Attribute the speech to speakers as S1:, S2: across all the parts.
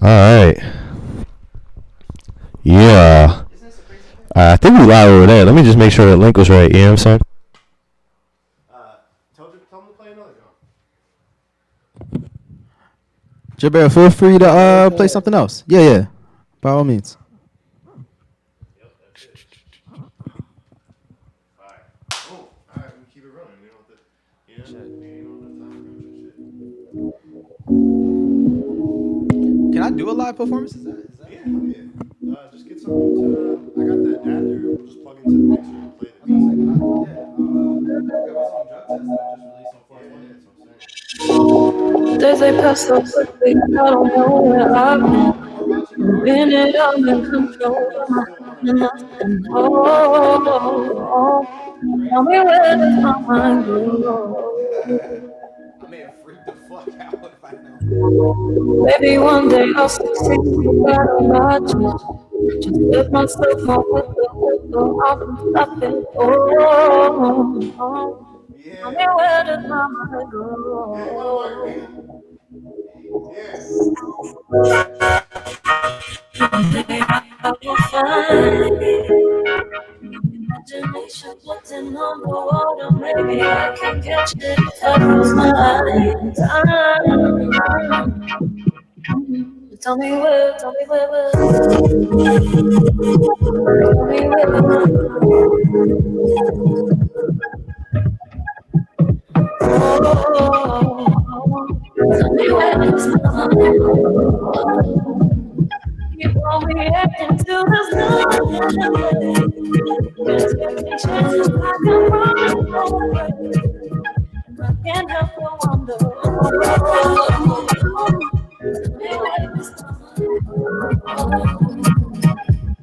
S1: All right. Yeah. I think we live over there. Let me just make sure the link was right. You know what I'm saying?
S2: Tell them to play another song.
S3: Jabber, feel free to play something else. Yeah. By all means.
S2: Yep, that's it. Alright. Oh, alright, we keep it running. We don't have to, you know, we don't have time for shit.
S3: Can I do a live performance? Is that?
S2: Yeah, hell yeah. Just get something to, I got the adapter. We'll just plug into the mixer and play the beat.
S3: I got my song Drug Test that I just released on 420.
S2: That's what I'm saying.
S4: Days they pass so quickly, I don't know where I've been it, I'm in control of my nothing. Oh, tell me where does my mind go?
S3: I may have freaked the fuck out if I know.
S4: Maybe one day I'll succeed, but I'm not just let myself on with the I'll be stopping. Oh, tell me where does my mind go?
S2: Yeah.
S4: I will find imagination floating on the water. Maybe I can catch it if I close my eyes. Tell me where, tell me where. Tell me where. Oh, tell me where is my mind? Keep on reacting till there's nothing. Just taking chances I can run away. I can't help but wonder.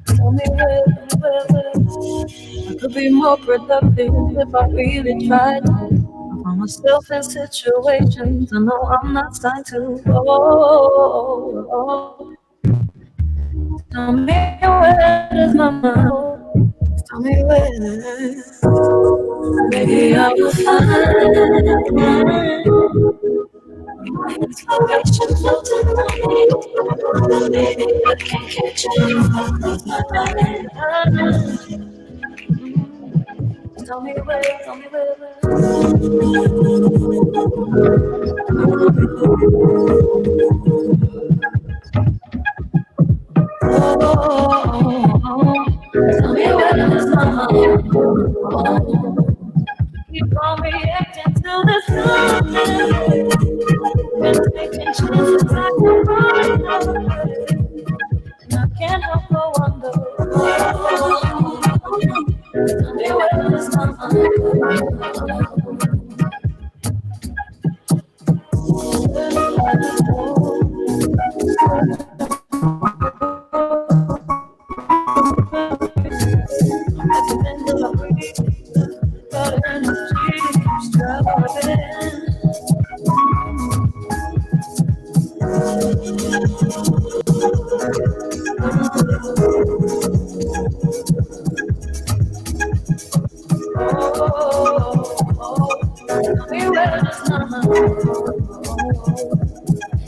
S4: Tell me where. I could be more productive if I really tried. I find myself in situations I know I'm not signed to. Tell me where does my mind go? Tell me where. Maybe I will find inspiration floating on me. Maybe I can catch it if I close my eyes. Tell me where, tell me where. Tell me where does my mind go? Keep on reacting to the something. Been taking chances I can run away. And I can't help but wonder. Tell me where does my mind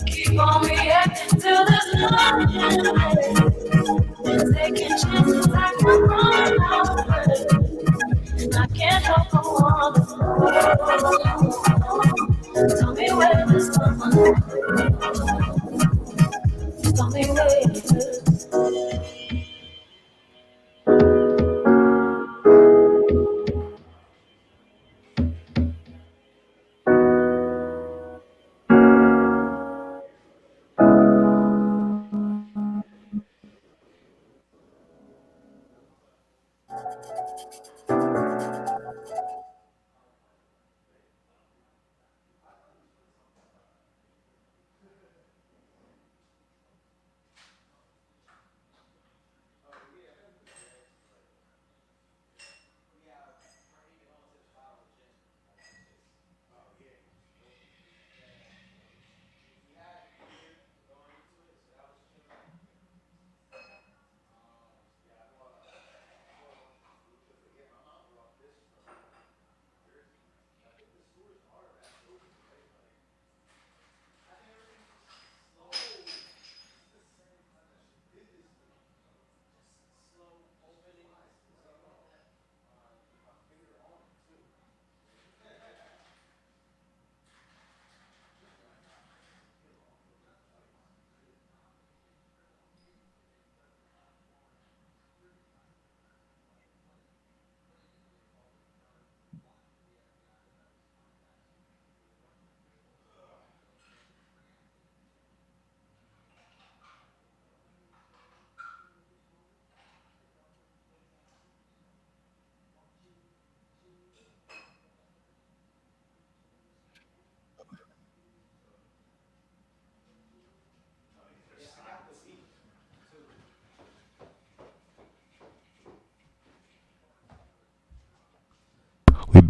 S4: keep on reacting till there's nothing. Been taking chances I can run away. And I can't help but wonder. Tell me where this mind. Tell me where.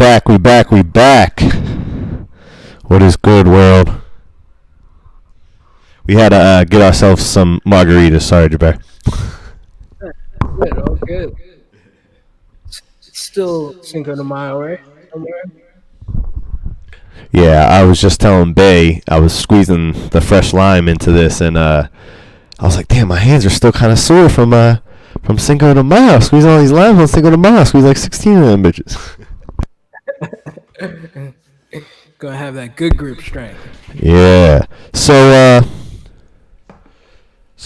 S1: back. We back. We back. What is good, world? We had to get ourselves some margaritas. Sorry, Jabbar.
S5: Good, all good. It's still Cinco de Mayo, right? Somewhere.
S1: Yeah, I was just telling Bay I was squeezing the fresh lime into this, and I was like, damn, my hands are still kind of sore from Cinco de Mayo. Squeezing all these limes on Cinco de Mayo. Squeeze like 16 of them bitches.
S5: Gonna have that good grip strength.
S1: Yeah. So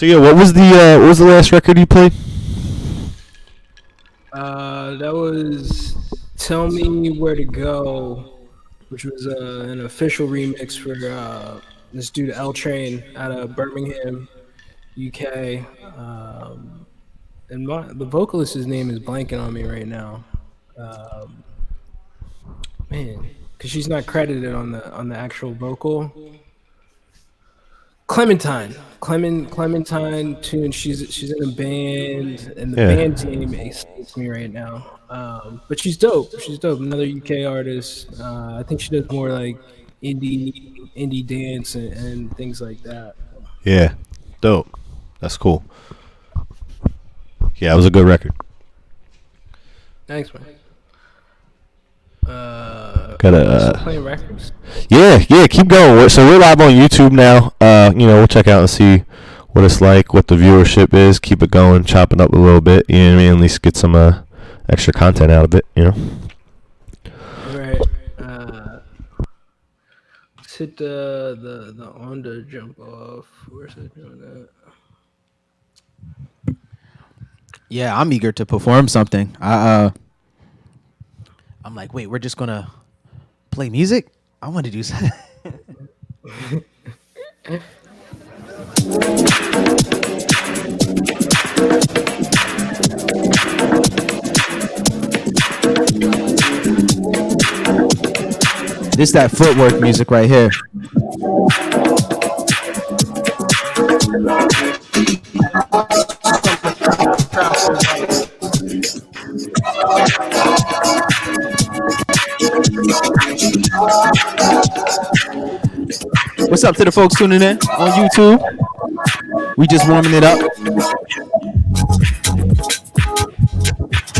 S1: yeah, what was the last record you played?
S5: That was "Tell Me Where to Go," which was an official remix for this dude L Train out of Birmingham, UK. And the vocalist's name is blanking on me right now. Man, because she's not credited on the actual vocal. Clementine tune. She's in a band, and the band name escapes me right now. But she's dope. She's dope. Another UK artist. I think she does more like indie dance and things like that.
S1: Yeah, dope. That's cool. Yeah, it was a good record.
S5: Thanks, man.
S1: Gotta
S5: playing records.
S1: Yeah, keep going. So we're live on YouTube now. We'll check out and see what it's like, what the viewership is. Keep it going, chop it up a little bit. You know what I mean? At least get some extra content out of it. You know.
S5: Right. Let's hit the on to jump off. Where's it doing that?
S3: Yeah, I'm eager to perform something. I'm like, wait, we're just gonna play music? I want to do something. This that footwork music right here. What's up to the folks tuning in on YouTube? We just warming it up.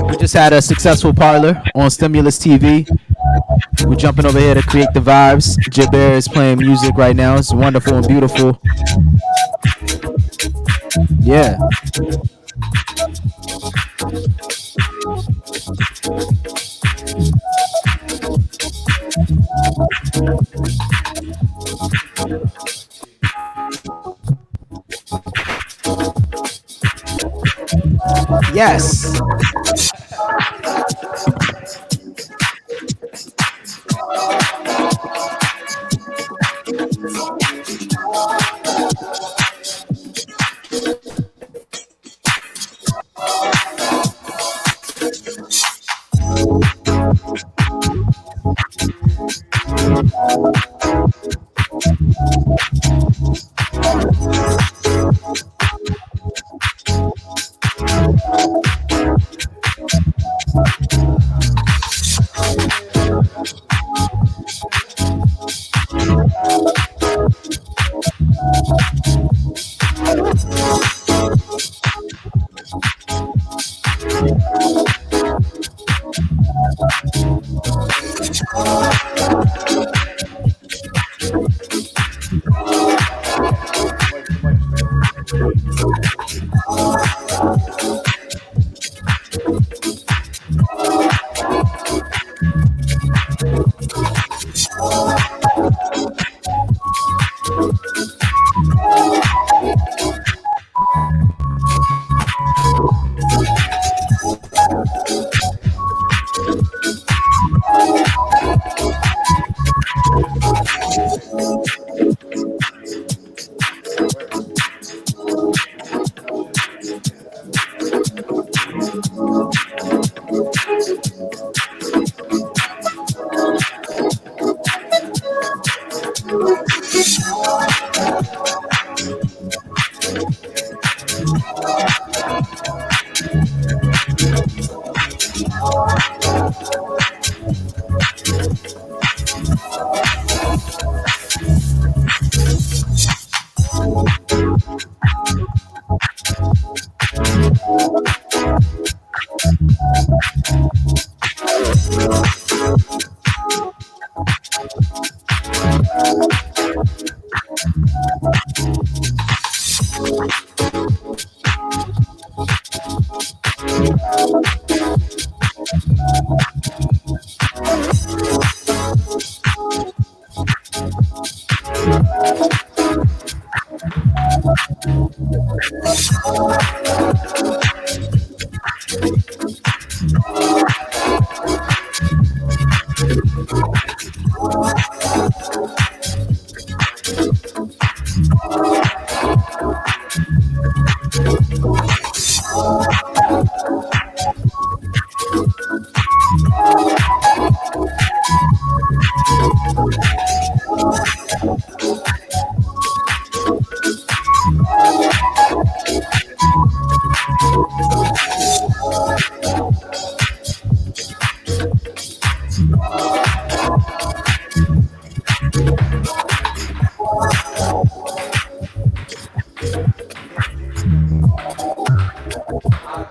S3: We just had a successful parlor on Stimulus TV. We're jumping over here to create the vibes. Jabbar is playing music right now. It's wonderful and beautiful. Yeah. Yes.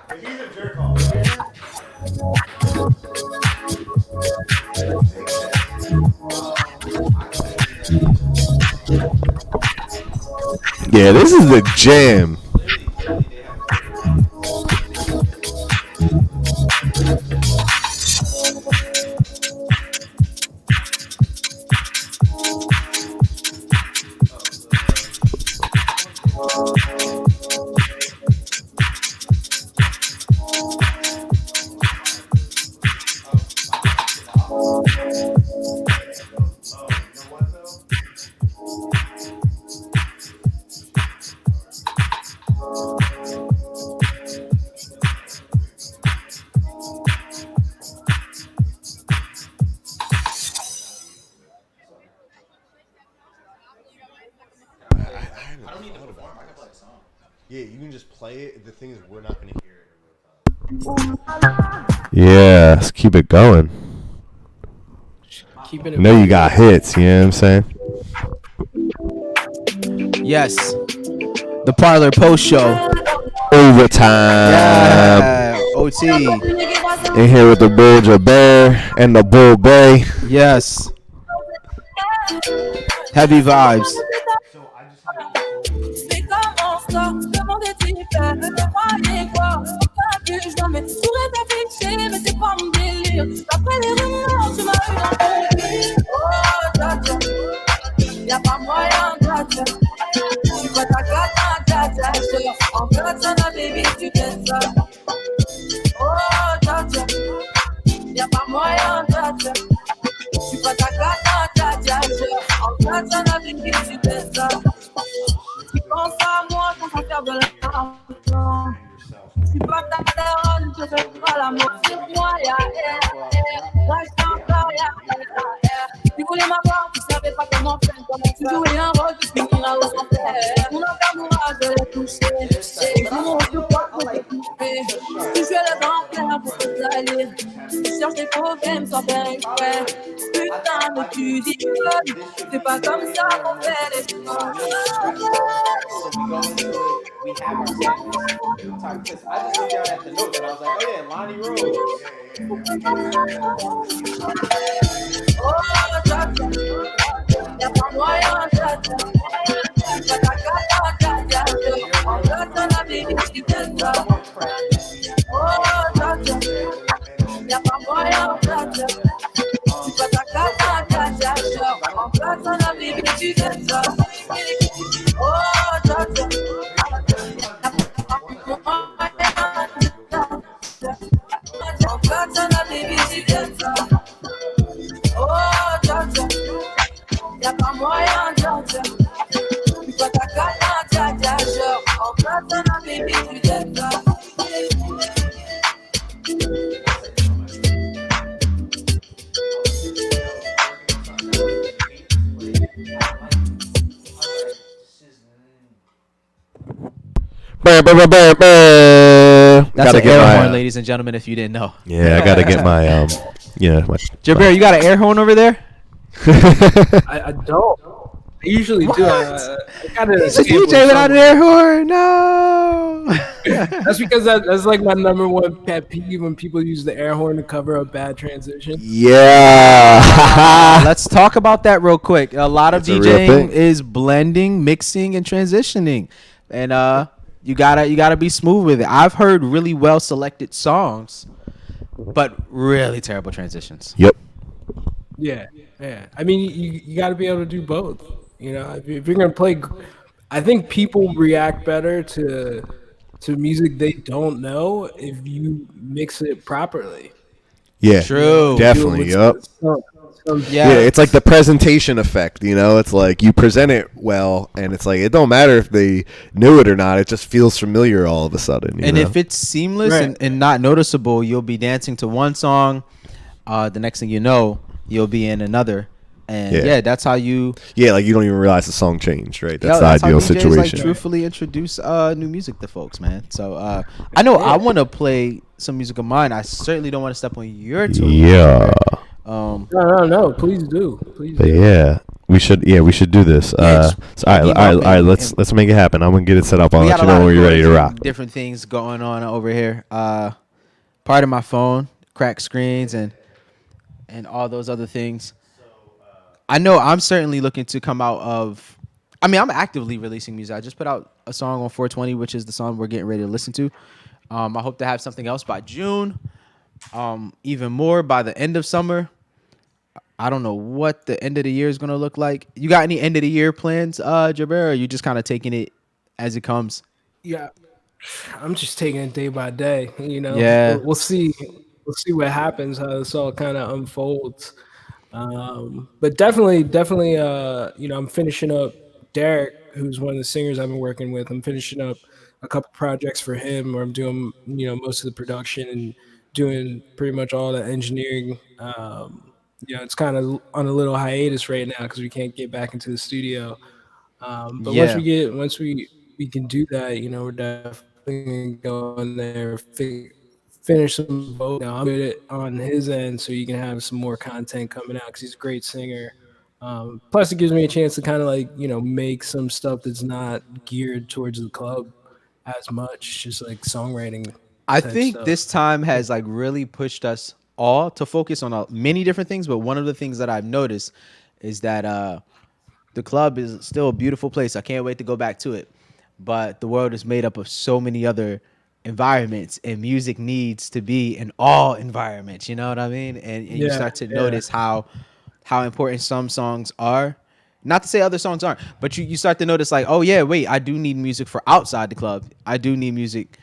S2: If he's a jerk off,
S1: Yeah, this is the jam. Yeah, you can just play it. The thing is, we're not going to hear it. Yeah, let's keep it going.
S5: Keeping
S1: I
S5: it.
S1: know you got hits, you know what I'm saying?
S3: Yes. The Parlor Post Show.
S1: Overtime.
S3: Yeah. OT.
S1: In here with the Bull Jabber and the Bull Bay.
S3: Yes. Heavy vibes.
S4: C'est comment ça, demandais-tu faire, me croyais quoi, aucun plus jamais, pourrais t'afficher, mais c'est pas mon délire, d'après les rumeurs, tu m'as eu dans ton lit, oh, dja dja, y'a pas moyen, dja dja, tu vois ta cata, dja dja, en katana, baby, tu fais ça, oh, dja dja, y'a pas moyen, dja dja, tu vois ta cata, dja dja, en katana, baby, tu fais ça. Pense à moi quand ça faire de l'argent. Si pas ta daronne, je fais pas l'amour. Sur moi, y'a air. Reste encore, y'a air. Tu voulais m'avoir, tu savais pas comment faire. Tu jouais un rôle, tu finiras au centre. Mon entourage, je l'ai touché. Et mon je crois que t'es coupé. Tu jouais le dentaire pour te salir. Tu cherches des problèmes sans faire exprès. Putain, mais tu déconnes. C'est pas comme ça qu'on fait les choses.
S6: We have our segments. Because I just looked down at the notes and I was like, oh yeah, Lonnie Rose.
S4: Oh, dja dja, y'a pas moyen, dja dja. Y'a ta cata, dja dja, en katana, baby, tu fais ça. Oh, dja dja, y'a pas moyen, dja dja. Tu fais ta cata, dja dja, en katana, baby, tu fais ça. Oh, dja dja, y'a pas moyen, dja dja. En katana, baby, tu fais ça. Oh, dja dja, y'a pas moyen, dja dja. Tu fais ta cata, dja dja, en katana, baby, tu fais ça.
S1: Burr, burr, burr, burr, burr.
S3: That's
S1: Gotta
S3: an
S1: get
S3: air
S1: my,
S3: horn, ladies and gentlemen, if you didn't know.
S1: Yeah, I gotta get my
S3: Jabber, you got an air horn over there?
S5: I don't. I usually do. I got it.
S3: It's a DJ without an air horn. No.
S5: That's because that's like my number one pet peeve when people use the air horn to cover up bad transition.
S1: Yeah.
S3: Let's talk about that real quick. A lot of
S1: It's a real
S3: DJing
S1: thing.
S3: is blending, mixing, and transitioning, and you gotta be smooth with it. I've heard really well selected songs, but really terrible transitions.
S1: Yep.
S5: Yeah. I mean, you got to be able to do both. You know, if you're gonna play, I think people react better to music they don't know if you mix it properly.
S1: Yeah.
S3: True.
S1: Definitely. Yep.
S3: Yeah.
S1: Yeah, it's like the presentation effect, you know? It's like you present it well, and it's like it don't matter if they knew it or not. It just feels familiar all of a sudden.
S3: And
S1: know?
S3: if it's seamless
S5: Right.
S3: and not noticeable, you'll be dancing to one song. The next thing you know, you'll be in another. And yeah, that's how you.
S1: Yeah, like you don't even realize the song changed, right? That's
S3: Yo,
S1: the
S3: that's how
S1: ideal
S3: DJs,
S1: situation.
S3: Like, truthfully introduce new music to folks, man. So I know I want to play some music of mine. I certainly don't want to step on your toes.
S1: Yeah.
S5: No. Please do.
S1: But yeah, we should do this.
S3: Yeah,
S1: So, all right. Let's make it happen. I'm gonna get it set up. I'll
S3: We
S1: let
S3: got
S1: you
S3: a lot
S1: know
S3: of
S1: when you're ready to
S3: noise
S1: rock.
S3: and different things going on over here. Part of my phone, cracked screens, and all those other things. I know I'm certainly looking to come out of. I mean, I'm actively releasing music. I just put out a song on 420, which is the song we're getting ready to listen to. I hope to have something else by June. Even more by the end of summer. I don't know what the end of the year is going to look like. You got any end of the year plans, Jaber? Or are you just kind of taking it as it comes?
S5: Yeah, I'm just taking it day by day. You know,
S3: Yeah.
S5: we'll see. We'll see what happens. How this all kind of unfolds. But definitely, you know, I'm finishing up Derek, who's one of the singers I've been working with. I'm finishing up a couple projects for him, where I'm doing, you know, most of the production and doing pretty much all the engineering. You know, it's kind of on a little hiatus right now because we can't get back into the studio. But
S3: Yeah.
S5: once we can do that, you know, we're definitely gonna go in there, finish some vote. Now I'm it on his end, so you can have some more content coming out because he's a great singer. Plus, it gives me a chance to kind of like, you know, make some stuff that's not geared towards the club as much, just like songwriting.
S3: I
S5: type
S3: think
S5: stuff.
S3: this time has like really pushed us all to focus on many different things. But one of the things that I've noticed is that the club is still a beautiful place. I can't wait to go back to it. But the world is made up of so many other environments, and music needs to be in all environments. You know what I mean? And you start to notice how important some songs are. Not to say other songs aren't, but you start to notice like, oh yeah, wait, I do need music for outside the club. I do need music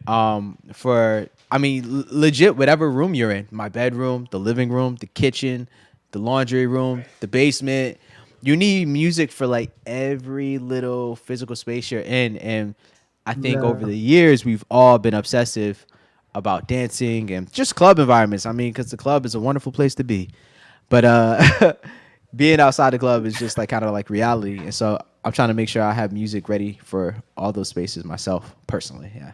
S3: for, I mean, legit whatever room you're in. My bedroom, the living room, the kitchen, the laundry room, the basement. You need music for like every little physical space you're in. And I think over the years, we've all been obsessive about dancing and just club environments. I mean, because the club is a wonderful place to be. But being outside the club is just like kind of like reality. And so I'm trying to make sure I have music ready for all those spaces myself personally. Yeah.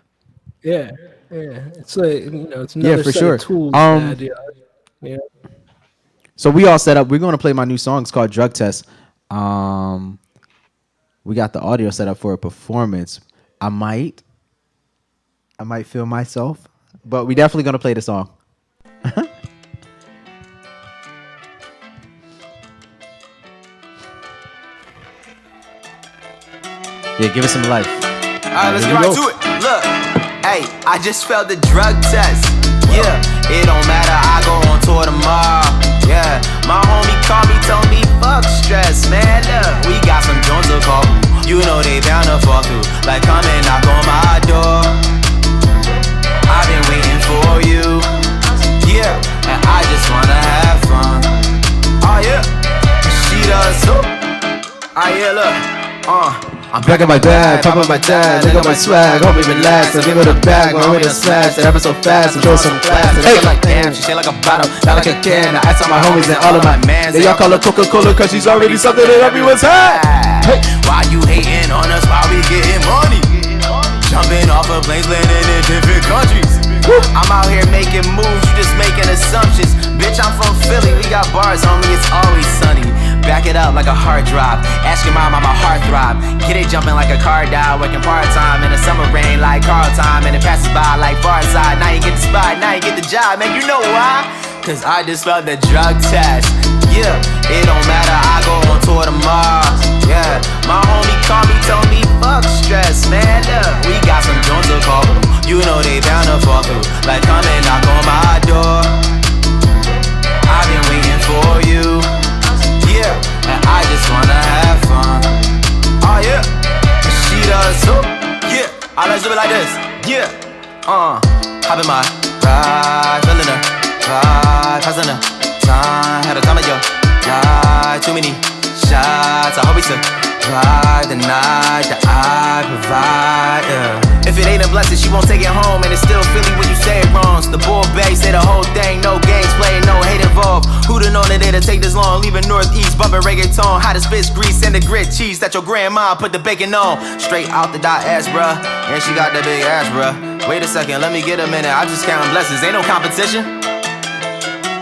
S5: Yeah. It's like, you know, it's another
S3: for
S5: set
S3: sure.
S5: of tools. Yeah.
S3: So we all set up. We're going to play my new song. It's called Drug Test. We got the audio set up for a performance. I might feel myself, but we definitely going to play the song. Yeah, give us some life.
S7: Alright, let's get right to it. Look, hey, I just failed the drug test. Yeah, it don't matter, I go on tour tomorrow. Yeah, my homie called me, told me fuck stress, man. Look, we got some Jones to call. You know they bound to fall through. Like come and knock on my door. I've been waiting for you. Yeah, and I just wanna have fun. Oh yeah, she does so. Oh yeah, look, I'm
S3: Back in my bag, pop up my tag, look at my swag, homie relax, I'll give it a bag, when I'm ready to smash, that happens so fast, I'm showing some class, and I feel like damn, she shit like a bottle, not like a can, I asked all my homies and all of my mans, they all call her Coca-Cola cause she's already something that everyone's had.
S7: Hey, why you hating on us while we getting money? Jumping off of planes, landing in different countries. I'm out here making moves, you just making assumptions. Bitch, I'm from Philly, we got bars, homie, it's always sunny. Back it up like a hard drop. Ask your mom, I'm a heartthrob. Get it jumping like a car dial. Working part-time in the summer rain like Carl time. And it passes by like far side. Now you get the spot, now you get the job. Man, you know why? Cause I just failed the drug test. Yeah, it don't matter, I go on tour tomorrow. Yeah, my homie called me, told me fuck stress. Man, look, we got some joints to call. You know they bound to fall through. Like come and knock on my door. I've been waiting for you. Yeah, and I just wanna have fun. Oh yeah, and she does so. Yeah, I let's do it like this. Yeah, hop in my ride, feeling her vibe, passing her time, had a time of your life. Too many shots, I hope we survive the night that I provide. Yeah. If it ain't a blessing, she won't take it home, and it's still Philly when you say it wrong. So the bull bay say the whole thing, no games played, no hate involved. Who'da known that it'd take this long? Leaving northeast, bumping reggaeton, hot as fish grease and the grit cheese that your grandma put the bacon on. Straight out the dot ass, bruh, and she got the big ass, bruh. Wait a second, let me get a minute. I just counting blessings, ain't no competition.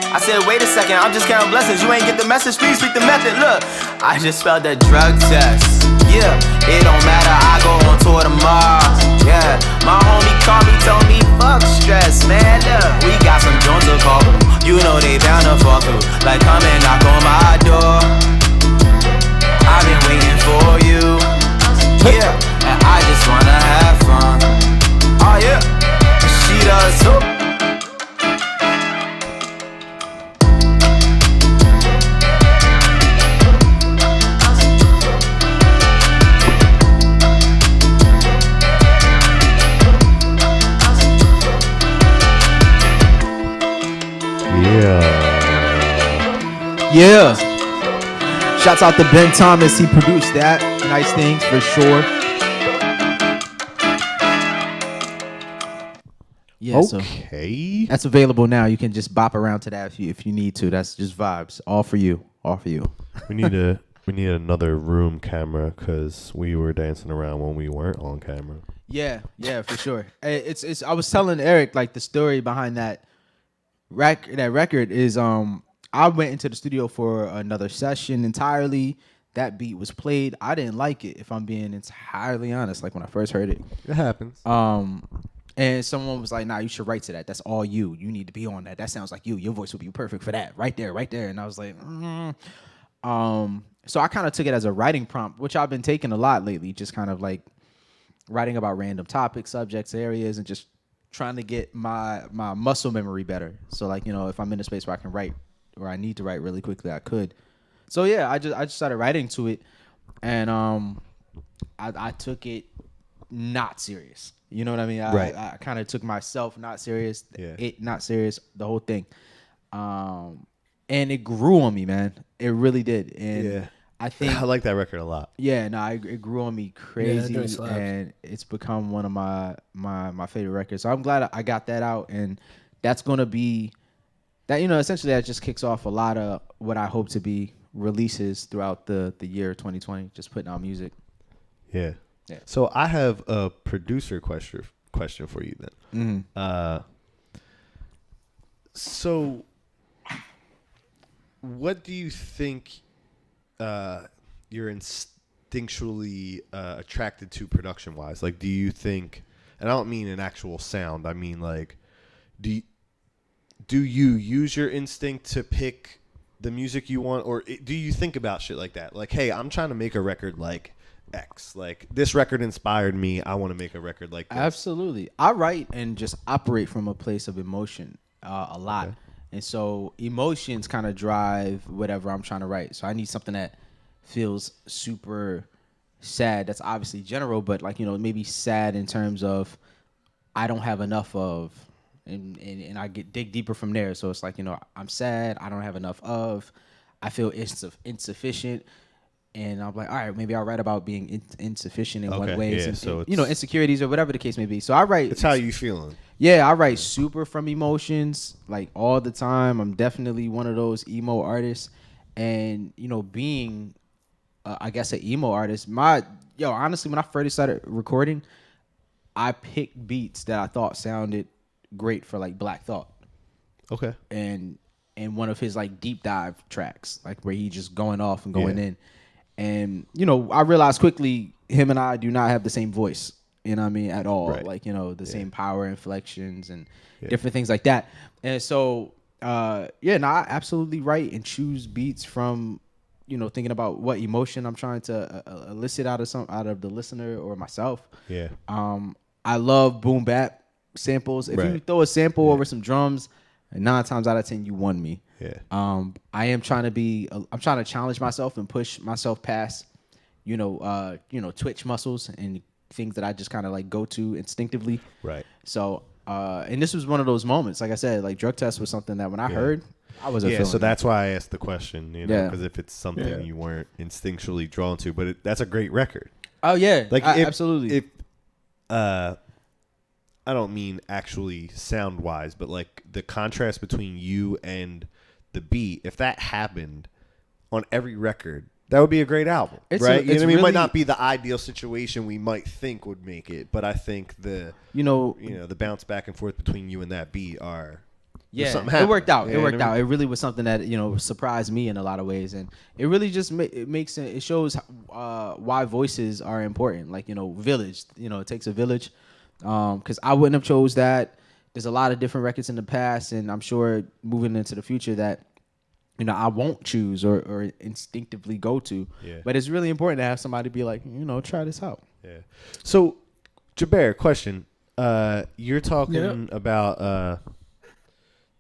S7: I said, wait a second, I'm just counting blessings. You ain't get the message, please speak the method. Look, I just failed the drug test. Yeah, it don't matter, I go on tour tomorrow. Yeah, my homie called me, told me fuck stress. Man, look, we got some joints to call. You know they bound to fall through. Like come and knock on my door. I've been waiting for you. Yeah, and I just wanna have fun. Oh yeah, and she does so.
S3: Yeah. Shouts out to Ben Thomas. He produced that. Nice things for sure. Yeah,
S1: okay.
S3: So that's available now. You can just bop around to that if you need to. That's just vibes. All for you. All for you.
S1: We need another room camera because we were dancing around when we weren't on camera.
S3: Yeah, for sure. It's. I was telling Eric like the story behind that record is I went into the studio for another session entirely. That beat was played. I didn't like it, if I'm being entirely honest. Like when I first heard it,
S1: it happens.
S3: And someone was like, "Nah, you should write to that. That's all you. You need to be on that. That sounds like you. Your voice would be perfect for that. Right there." And I was like, So I kind of took it as a writing prompt, which I've been taking a lot lately. Just kind of like writing about random topics, subjects, areas, and just trying to get my muscle memory better. So like, you know, if I'm in a space where I can write or I need to write really quickly, I could. So yeah, I just started writing to it, and I took it not serious. You know what I mean? I kind of took myself not serious, it not serious, the whole thing. And it grew on me, man. It really did. And I think
S1: I like that record a lot.
S3: Yeah, no, it grew on me crazy, and it's become one of my favorite records. So I'm glad I got that out, and that's gonna be that. You know, essentially that just kicks off a lot of what I hope to be releases throughout the year 2020. Just putting out music.
S1: Yeah. So I have a producer question for you then. So what do you think you're instinctually attracted to production wise? Like, do you think, and I don't mean an actual sound, I mean like, do you use your instinct to pick the music you want, or do you think about shit like that? Like, hey, I'm trying to make a record like X. Like, this record inspired me. I want to make a record like this.
S3: Absolutely. I write and just operate from a place of emotion a lot. Okay. And so emotions kind of drive whatever I'm trying to write. So I need something that feels super sad. That's obviously general, but like, you know, maybe sad in terms of I don't have enough of, and I dig deeper from there. So it's like, you know, I'm sad. I don't have enough of. I feel insufficient. And I'm like, all right, maybe I'll write about being insufficient in one way.
S1: Yeah, so
S3: you know, insecurities or whatever the case may be. So I write.
S1: It's how you feeling.
S3: Yeah, I write super from emotions, like all the time. I'm definitely one of those emo artists. And, you know, being, I guess, an emo artist, honestly, when I first started recording, I picked beats that I thought sounded great for like Black Thought.
S1: Okay.
S3: And one of his like deep dive tracks, like where he just going off and going in. And I realized quickly him and I do not have the same voice. You know what I mean? At all.
S1: Right.
S3: Like, the same power inflections and
S1: Yeah.
S3: different things like that. And so, yeah, no, I absolutely write and choose beats from, thinking about what emotion I'm trying to elicit out of the listener or myself.
S1: Yeah.
S3: I love boom bap samples. If you
S1: Right.
S3: throw a sample
S1: Yeah.
S3: over some drums, 9 times out of 10 you won me.
S1: Yeah.
S3: I am trying to I'm trying to challenge myself and push myself past, twitch muscles and things that I just kind of like go to instinctively.
S1: Right.
S3: So, and this was one of those moments. Like I said, like drug test was something that when I heard, I wasn't
S1: Yeah,
S3: feeling
S1: so
S3: it.
S1: that's why I asked the question,
S3: Yeah.
S1: because if it's something you weren't instinctually drawn to, but that's a great record.
S3: Oh yeah,
S1: Like
S3: absolutely.
S1: If I don't mean actually sound wise, but like the contrast between you and the beat, if that happened on every record, that would be a great album, right? You know what I mean? It might not be the ideal situation we might think would make it, but I think the the bounce back and forth between you and that beat are something
S3: it
S1: happened.
S3: worked out.
S1: You
S3: It
S1: know what
S3: worked
S1: I mean?
S3: out. It really was something that surprised me in a lot of ways, and it really just it shows why voices are important. Like village. It takes a village. Because I wouldn't have chose that. There's a lot of different records in the past, and I'm sure moving into the future that I won't choose or instinctively go to.
S1: Yeah.
S3: But it's really important to have somebody be like, try this out.
S1: Yeah. So, Jaber, question. You're talking about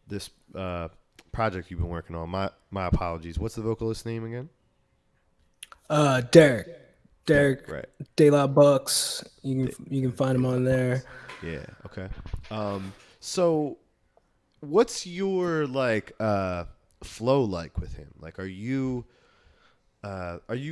S1: this project you've been working on. My apologies. What's the vocalist's name again?
S5: Derek,
S1: Right.
S5: De La Bucks. You can find him on there.
S1: Yeah. Okay. So, what's your flow like with him? Like, are you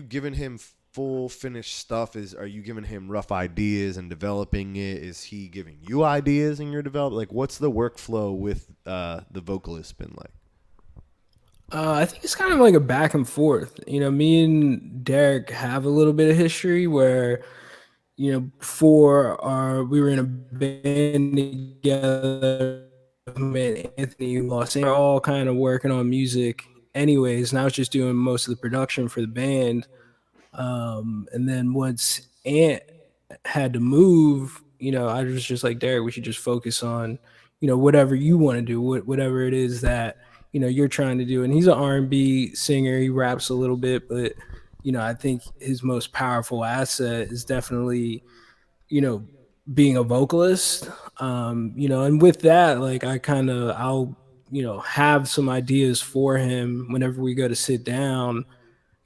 S1: giving him full finished stuff? Are you giving him rough ideas and developing it? Is he giving you ideas and you're developing? Like, what's the workflow with the vocalist been like?
S5: I think it's kind of like a back and forth. Me and Derek have a little bit of history where, before we were in a band together, me and Anthony Los Angeles, we're all kind of working on music anyways. Now it's just doing most of the production for the band. And then once Ant had to move, I was just like, Derek, we should just focus on, whatever you want to do, whatever it is that, you're trying to do. And he's an R&B singer. He raps a little bit, but, I think his most powerful asset is definitely, being a vocalist. And with that, like I'll, have some ideas for him whenever we go to sit down.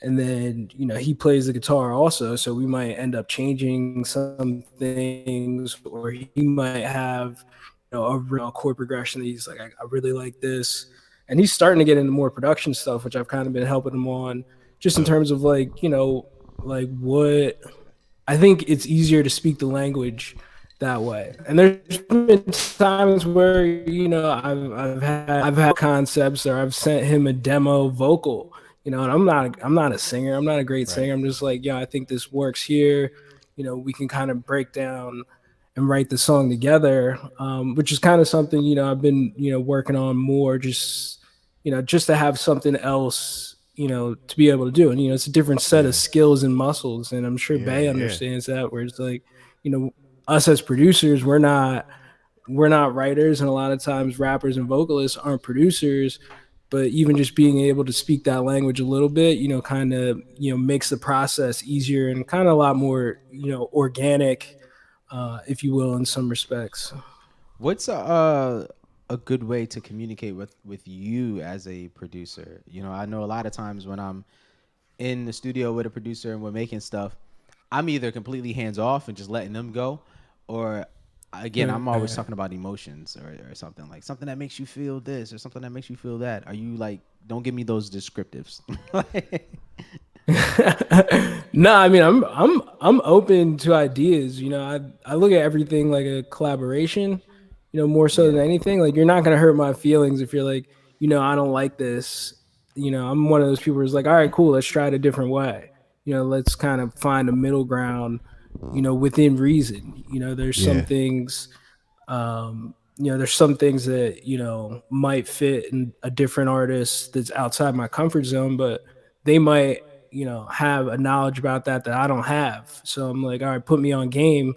S5: And then he plays the guitar also, so we might end up changing some things, or he might have a real chord progression that he's like, I really like this. And he's starting to get into more production stuff, which I've kind of been helping him on, just in terms of like what I think it's easier to speak the language that way. And there's been times where I've had concepts, or I've sent him a demo vocal, and I'm not a singer. I'm not a great singer. I'm just like, I think this works here. We can kind of break down and write the song together, which is kind of something I've been working on more, just just to have something else to be able to do. And it's a different set of skills and muscles, and I'm sure Bay understands that, where it's like us as producers, we're not writers, and a lot of times rappers and vocalists aren't producers. But even just being able to speak that language a little bit, kind of makes the process easier and kind of a lot more organic, if you will, in some respects.
S3: What's a good way to communicate with you as a producer? I know a lot of times when I'm in the studio with a producer and we're making stuff, I'm either completely hands off and just letting them go, or again, I'm always talking about emotions or something, like something that makes you feel this or something that makes you feel that. Are you like, don't give me those descriptives?
S5: No, I mean, I'm open to ideas. I look at everything like a collaboration, more so than anything. Like, you're not gonna hurt my feelings if you're like, I don't like this. I'm one of those people who's like, all right, cool, let's try it a different way. Let's kind of find a middle ground, within reason. There's some things, there's some things that, might fit in a different artist that's outside my comfort zone, but they might have a knowledge about that I don't have. So I'm like, all right, put me on game.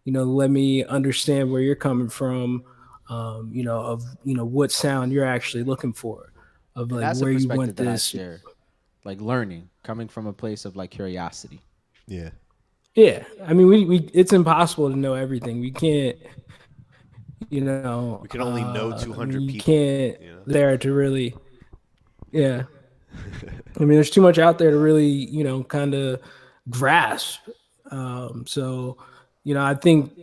S5: Let me understand where you're coming from. Of what sound you're actually looking for, of
S3: And
S5: like
S3: that's a
S5: where you
S3: perspective
S5: want
S3: that I
S5: this.
S3: share, like learning, coming from a place of like curiosity.
S1: Yeah.
S5: Yeah, I mean, we it's impossible to know everything. We can't,
S1: We can only know
S5: I mean,
S1: 200
S5: you
S1: people,
S5: can't
S1: you know?
S5: there to really, yeah. I mean, there's too much out there to really, kind of grasp. So, I think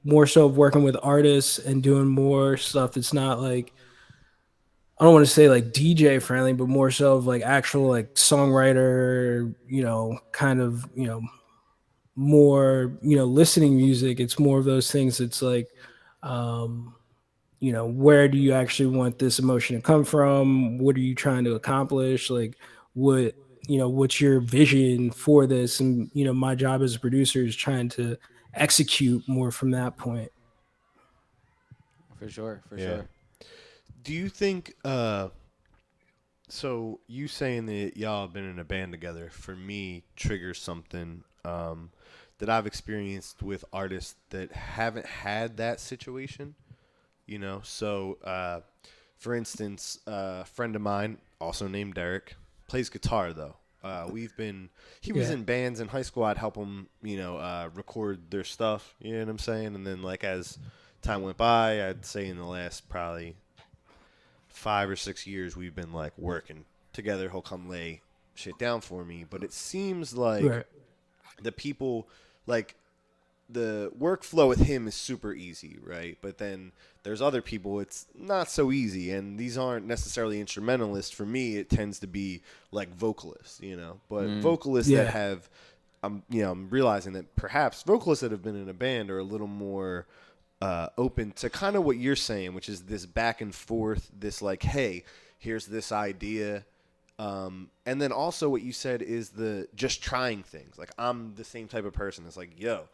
S5: more so of working with artists and doing more stuff that's not like, I don't want to say like DJ friendly, but more so of like actual like songwriter, kind of, more, listening music. It's more of those things. It's like, um, where do you actually want this emotion to come from? What are you trying to accomplish? Like, what, what's your vision for this? And, my job as a producer is trying to execute more from that point.
S3: For sure, for
S1: Yeah.
S3: sure.
S1: Do you think so you saying that y'all have been in a band together for me triggers something that I've experienced with artists that haven't had that situation, you know? So for instance, a friend of mine, also named Derek, plays guitar though. He was
S5: Yeah.
S1: in bands in high school. I'd help him, record their stuff. You know what I'm saying? And then like as time went by, I'd say in the last probably 5 or 6 years, we've been like working together. He'll come lay shit down for me. But it seems like
S5: Right.
S1: the people, like the workflow with him is super easy, right? But then there's other people it's not so easy, and these aren't necessarily instrumentalists. For me, it tends to be like vocalists, you know. But vocalists that
S5: Yeah.
S1: have, I'm realizing that perhaps vocalists that have been in a band are a little more open to kind of what you're saying, which is this back and forth, this like, hey, here's this idea. And then also what you said is the just trying things. Like I'm the same type of person that's like, yo,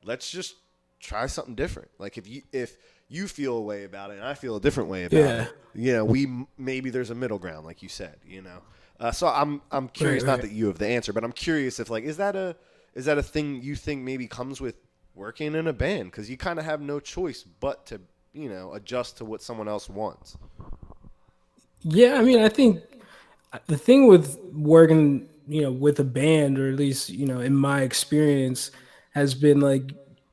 S1: let's just try something different. Like if you feel a way about it and I feel a different way about
S5: Yeah.
S1: it, maybe there's a middle ground, like you said, you know. So I'm curious.
S5: Right,
S1: Not
S5: right.
S1: that you have the answer, but I'm curious if like is that a thing you think maybe comes with working in a band, because you kind of have no choice but to adjust to what someone else wants.
S5: Yeah, I mean, I think the thing with working, with a band, or at least, in my experience, has been like,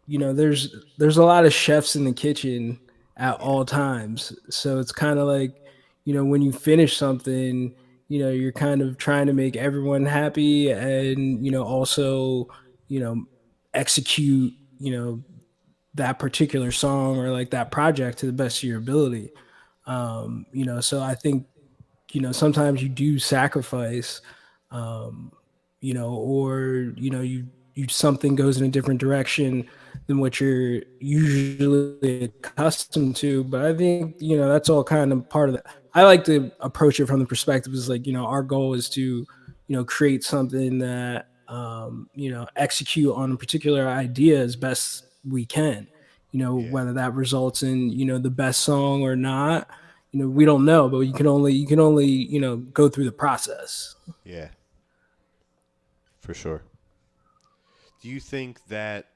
S5: there's a lot of chefs in the kitchen at
S1: Yeah,
S5: all times. So it's kind of like, when you finish something, you're kind of trying to make everyone happy, and, also, you know, execute, that particular song or like that project to the best of your ability. So I think, sometimes you do sacrifice, um, or you something goes in a different direction than what you're usually accustomed to. But I think, that's all kind of part of that. I like to approach it from the perspective is like, our goal is to, create something that, execute on a particular idea as best we can,
S1: yeah,
S5: whether that results in, the best song or not, we don't know, but you can only go through the process.
S1: yeah, for sure. Do you think that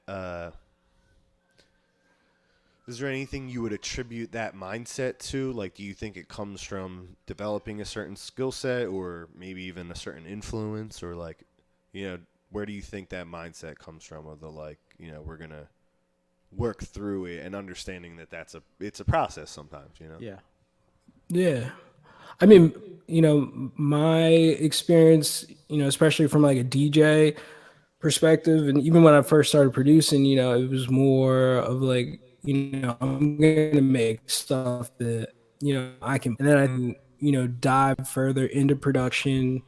S1: is there anything you would attribute that mindset to? Like, do you think it comes from developing a certain skill set, or maybe even a certain influence, or like, where do you think that mindset comes from? Of the like, we're gonna work through it, and understanding that it's a process sometimes,
S3: Yeah.
S5: Yeah. I mean, my experience, especially from like a DJ perspective, and even when I first started producing, it was more of like, I'm gonna make stuff that, I can, and then dive further into production,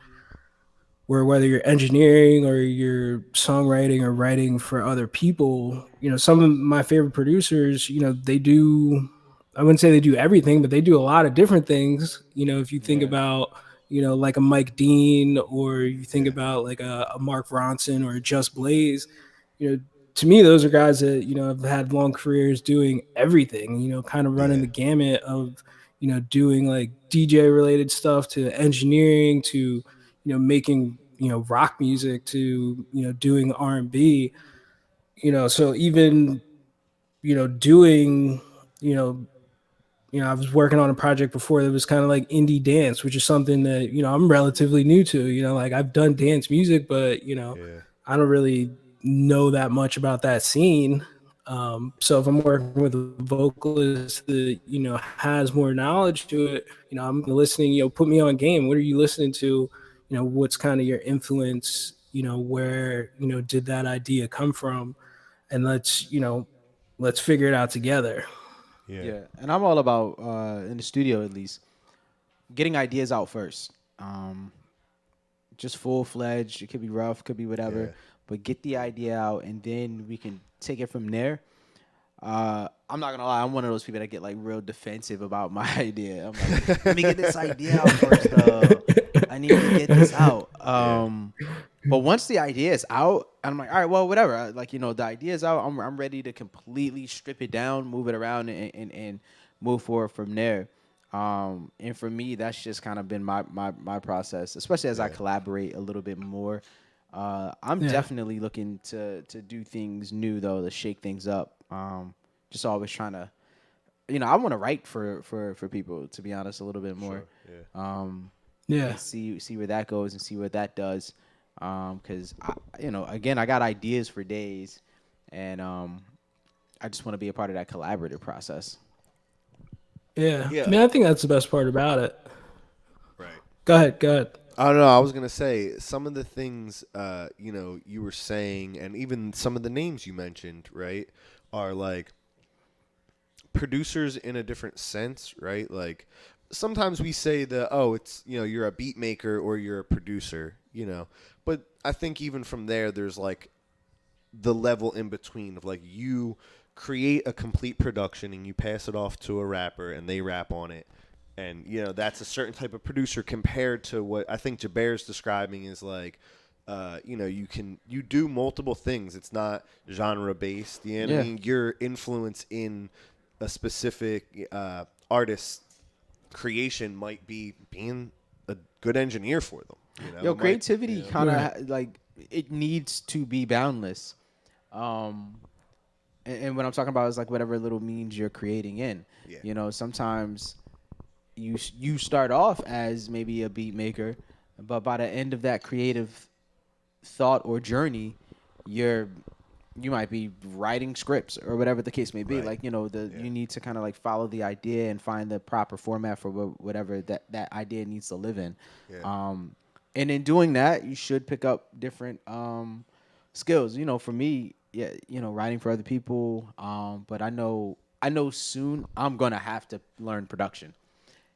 S5: where whether you're engineering or you're songwriting or writing for other people, some of my favorite producers, they do, I wouldn't say they do everything, but they do a lot of different things. If you think
S3: Yeah.
S5: about, like a Mike Dean, or you think
S1: yeah,
S5: about like a Mark Ronson or a Just Blaze, you know, to me, those are guys that, have had long careers doing everything, kind of running
S1: yeah,
S5: the gamut of, doing like DJ related stuff to engineering to, making rock music to doing R&B. So even doing I was working on a project before that was kind of like indie dance, which is something that I'm relatively new to. Like I've done dance music, but
S1: Yeah.
S5: I don't really know that much about that scene. So if I'm working with a vocalist that has more knowledge to it, I'm listening. Put me on game. What are you listening to? What's kind of your influence? Where did that idea come from? And let's figure it out together.
S1: Yeah.
S3: Yeah, and I'm all about in the studio at least getting ideas out first. Just full fledged. It could be rough, could be whatever,
S1: Yeah.
S3: but get the idea out, and then we can take it from there. I'm not gonna lie, I'm one of those people that get like real defensive about my idea. I'm like, let me get this idea out first. I need to get this out. But once the idea is out, I'm like, all right, well, whatever. Like, the idea is out. I'm ready to completely strip it down, move it around, and move forward from there. And for me, that's just kind of been my process, especially as I collaborate a little bit more. I'm
S5: Yeah.
S3: definitely looking to do things new though, to shake things up. Just always trying to, I want to write for people, to be honest, a little bit more.
S5: Yeah.
S3: And see where that goes and see what that does. Because again, I got ideas for days, and I just want to be a part of that collaborative process.
S5: Yeah.
S1: Yeah.
S5: I mean, I think that's the best part about it.
S1: Right.
S5: Go ahead.
S1: I don't know. I was gonna say some of the things you were saying, and even some of the names you mentioned, right, are like producers in a different sense, right? Like sometimes we say that, oh, it's you're a beat maker or you're a producer, but I think even from there's like the level in between of like you create a complete production and you pass it off to a rapper and they rap on it. And, that's a certain type of producer compared to what I think Jaber's describing is like, you do multiple things. It's not genre based. You know what I mean? Your influence in a specific artist's creation might be being a good engineer for them.
S3: Creativity kind of like it needs to be boundless. And what I'm talking about is like whatever little means you're creating in.
S1: Yeah.
S3: Sometimes you start off as maybe a beat maker, but by the end of that creative thought or journey, you might be writing scripts or whatever the case may be.
S1: Right.
S3: Like you need to kind of like follow the idea and find the proper format for whatever that idea needs to live in.
S1: Yeah.
S3: And in doing that, you should pick up different skills. For me, writing for other people. But I know soon I'm gonna have to learn production.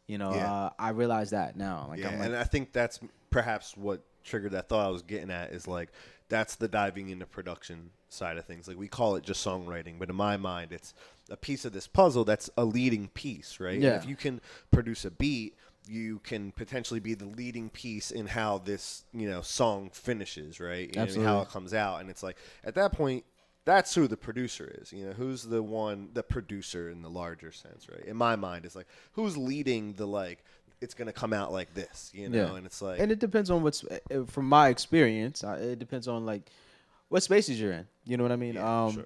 S3: I realize that now. Like,
S1: and I think that's perhaps what triggered that thought I was getting at is like that's the diving into production side of things. Like we call it just songwriting, but in my mind, it's a piece of this puzzle that's a leading piece, right?
S3: Yeah.
S1: And if you can produce a beat, you can potentially be the leading piece in how this song finishes, right?
S3: Absolutely.
S1: And how it comes out, and it's like at that point. That's who the producer is. Who's the producer in the larger sense, right? In my mind, it's like, who's leading the, like, it's going to come out like this, and it's like.
S3: And it depends on from my experience, it depends on, like, what spaces you're in. You know what I mean?
S1: Sure.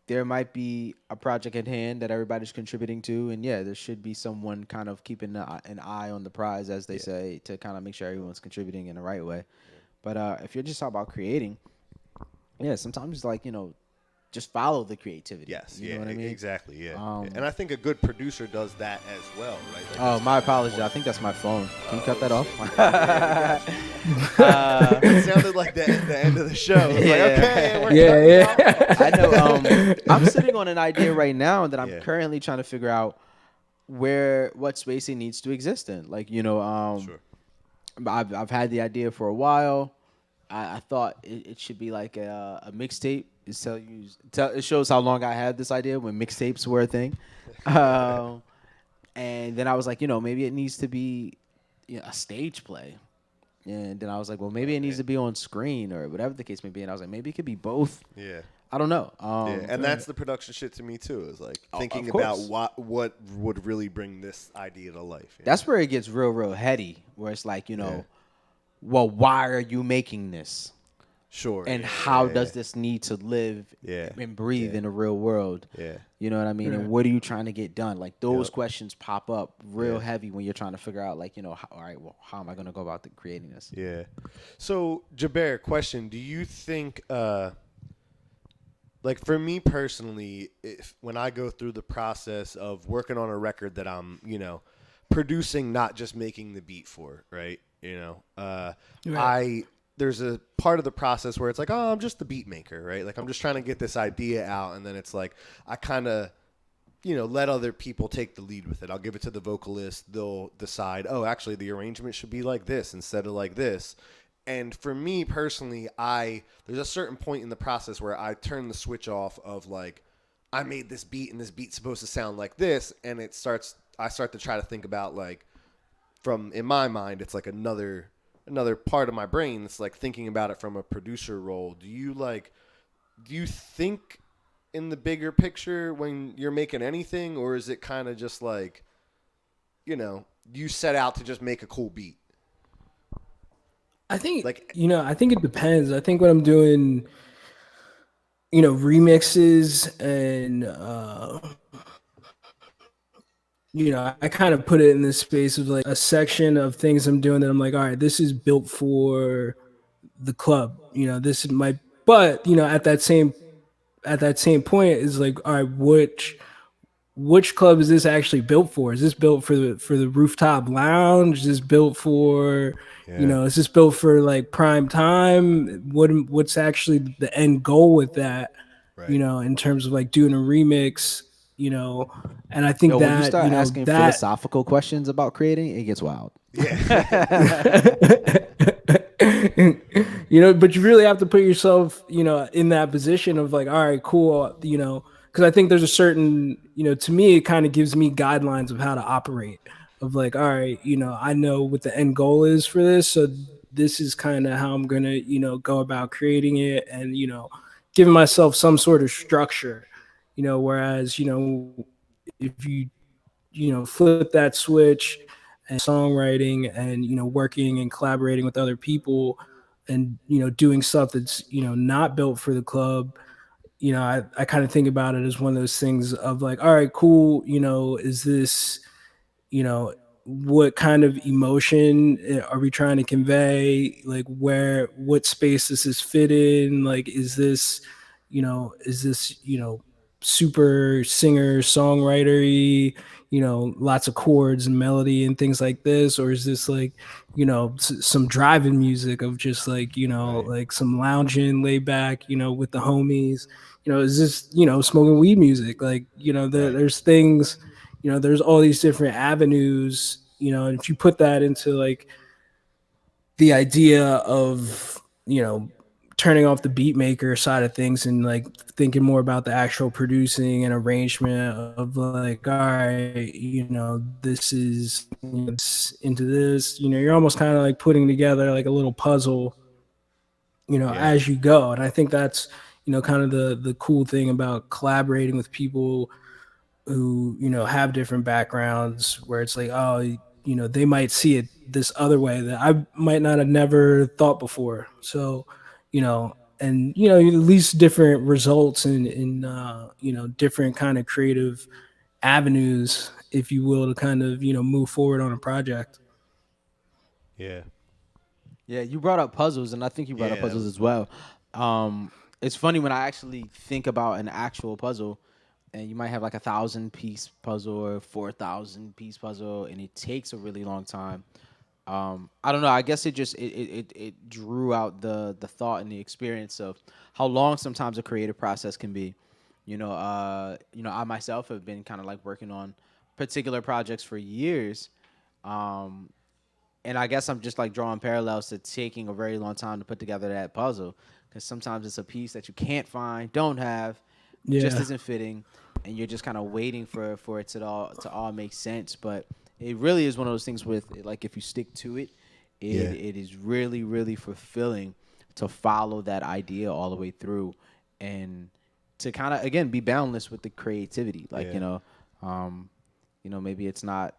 S3: There might be a project at hand that everybody's contributing to, and there should be someone kind of keeping an eye on the prize, as they say, to kind of make sure everyone's contributing in the right way. But if you're just talking about creating, sometimes, like, just follow the creativity.
S1: Yes,
S3: you know what I mean?
S1: Exactly, yeah. And I think a good producer does that as well, right? Like
S3: My apologies. I think that's my phone. Can you cut that off?
S1: It sounded like the end of the show. It was like, okay, we're
S3: I know. I'm sitting on an idea right now that I'm currently trying to figure out what space it needs to exist in. Like,
S1: Sure.
S3: I've had the idea for a while. I thought it should be like a mixtape. It shows how long I had this idea when mixtapes were a thing. And then I was like, maybe it needs to be a stage play. And then I was like, well, maybe it needs to be on screen or whatever the case may be. And I was like, maybe it could be both.
S1: Yeah.
S3: I don't know.
S1: And that's the production shit to me too. Is like thinking
S3: of
S1: about
S3: course.
S1: what would really bring this idea to life.
S3: That's where it gets real heady. Where it's like, well, why are you making this?
S1: Sure.
S3: And
S1: Yeah,
S3: how
S1: yeah,
S3: does this need to live
S1: yeah,
S3: and breathe
S1: yeah,
S3: in the real world?
S1: yeah,
S3: You know what I mean? And
S5: Right.
S3: what are you trying to get done? Like those
S1: yep,
S3: questions pop up real
S1: yeah,
S3: heavy when you're trying to figure out, like, all right, well, how am I going to go about creating this?
S1: yeah. So, Jaber, question: do you think, like, for me personally, if when I go through the process of working on a record that I'm, producing, not just making the beat for, right?
S5: Right.
S1: I there's a part of the process where it's like, oh, I'm just the beat maker, right? Like, I'm just trying to get this idea out, and then it's like I kind of let other people take the lead with it. I'll give it to the vocalist. They'll decide, oh, actually, the arrangement should be like this instead of like this. And for me personally, there's a certain point in the process where I turn the switch off of like, I made this beat and this beat's supposed to sound like this, and I start to try to think about like, in my mind, it's like another part of my brain that's like thinking about it from a producer role. Do you think in the bigger picture when you're making anything, or is it kind of just like, you set out to just make a cool beat?
S5: I think
S1: Like,
S5: I think it depends. I think when I'm doing remixes and I kind of put it in this space of like a section of things I'm doing that I'm like, all right, this is built for the club. This is my, but at that same point is like, all right, which club is this actually built for? Is this built for the rooftop lounge? Is this built for
S1: yeah,
S5: is this built for like prime time? What's actually the end goal with that?
S1: right,
S5: In terms of like doing a remix, you know, and I think
S3: Yo, when you
S5: that
S3: start asking
S5: that
S3: philosophical questions about creating, it gets wild.
S1: yeah,
S5: but you really have to put yourself, in that position of like, all right, cool, because I think there's a certain, to me, it kind of gives me guidelines of how to operate. Of like, all right, I know what the end goal is for this, so this is kind of how I'm gonna, go about creating it, and giving myself some sort of structure. Whereas, if you flip that switch and songwriting and working and collaborating with other people and doing stuff that's not built for the club. I kind of think about it as one of those things of like, all right, cool, is this, you know what kind of emotion are we trying to convey, like what space does this fit in, like is this super singer songwritery, lots of chords and melody and things like this, or is this like some driving music of just like
S1: right,
S5: like some lounging laid back with the homies, is this smoking weed music, like
S1: right,
S5: there's things, there's all these different avenues, and if you put that into like the idea of turning off the beat maker side of things and like thinking more about the actual producing and arrangement of like, all right, this is into this, you're almost kind of like putting together like a little puzzle,
S1: yeah,
S5: as you go. And I think that's kind of the cool thing about collaborating with people who have different backgrounds, where it's like, oh, they might see it this other way that I might not have never thought before. So and at least different results in different kind of creative avenues, if you will, to kind of move forward on a project.
S1: yeah,
S3: Yeah, you brought up puzzles, and I think you brought up
S1: yeah. That
S3: puzzles
S1: was
S3: as well. It's funny when I actually think about an actual puzzle, and you might have like 1,000 piece puzzle or 4,000 piece puzzle, and it takes a really long time. I don't know. I guess it drew out the thought and the experience of how long sometimes a creative process can be. I myself have been kind of like working on particular projects for years. Um, and I guess I'm just like drawing parallels to taking a very long time to put together that puzzle, because sometimes it's a piece that you can't find, don't have, just
S5: Yeah.
S3: isn't fitting, and you're just kind of waiting for it to all make sense. But it really is one of those things with like, if you stick to it,
S1: yeah,
S3: it is really really fulfilling to follow that idea all the way through, and to kind of again be boundless with the creativity. Like
S1: yeah,
S3: maybe it's not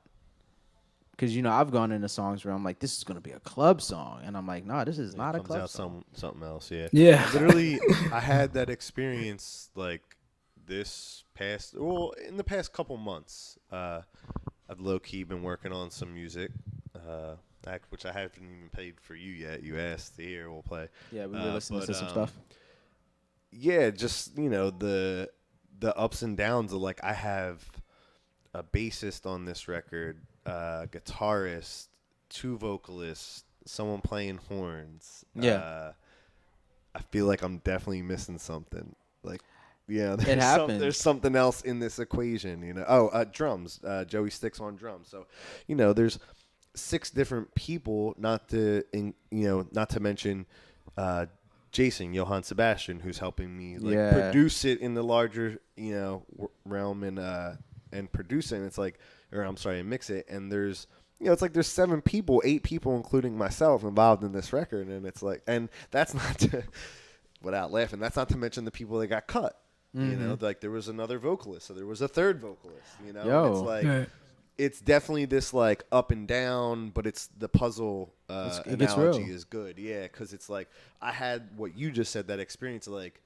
S3: because I've gone into songs where I'm like, this is gonna be a club song, and I'm like, nah, this is
S1: It
S3: not a
S1: comes
S3: club
S1: out
S3: song.
S1: something else. Yeah.
S5: Yeah.
S1: Literally, I had that experience like this past, well, in the past couple months. I've low key been working on some music, which I haven't even paid for you yet. You asked to hear, we'll play.
S3: Yeah, we were listening
S1: But
S3: to some stuff.
S1: yeah, just the ups and downs of like I have a bassist on this record, guitarist, two vocalists, someone playing horns.
S3: Yeah.
S1: I feel like I'm definitely missing something. Like, yeah,
S3: happens.
S1: there's something else in this equation, Oh, drums. Joey Sticks on drums. So, there's 6 different people. Not to mention Jason, Johann Sebastian, who's helping me produce it in the larger realm and produce it. And it's like, or I'm sorry, and mix it. And there's it's like there's 7 people, 8 people, including myself, involved in this record. And it's like, and that's not to, without laughing, that's not to mention the people that got cut. Like there was another vocalist, so there was a third vocalist.
S3: Yo.
S1: It's like
S5: Right.
S1: it's definitely this like up and down, but it's the puzzle
S3: it gets
S1: analogy
S3: real.
S1: is good, yeah, because it's like I had what you just said, that experience of like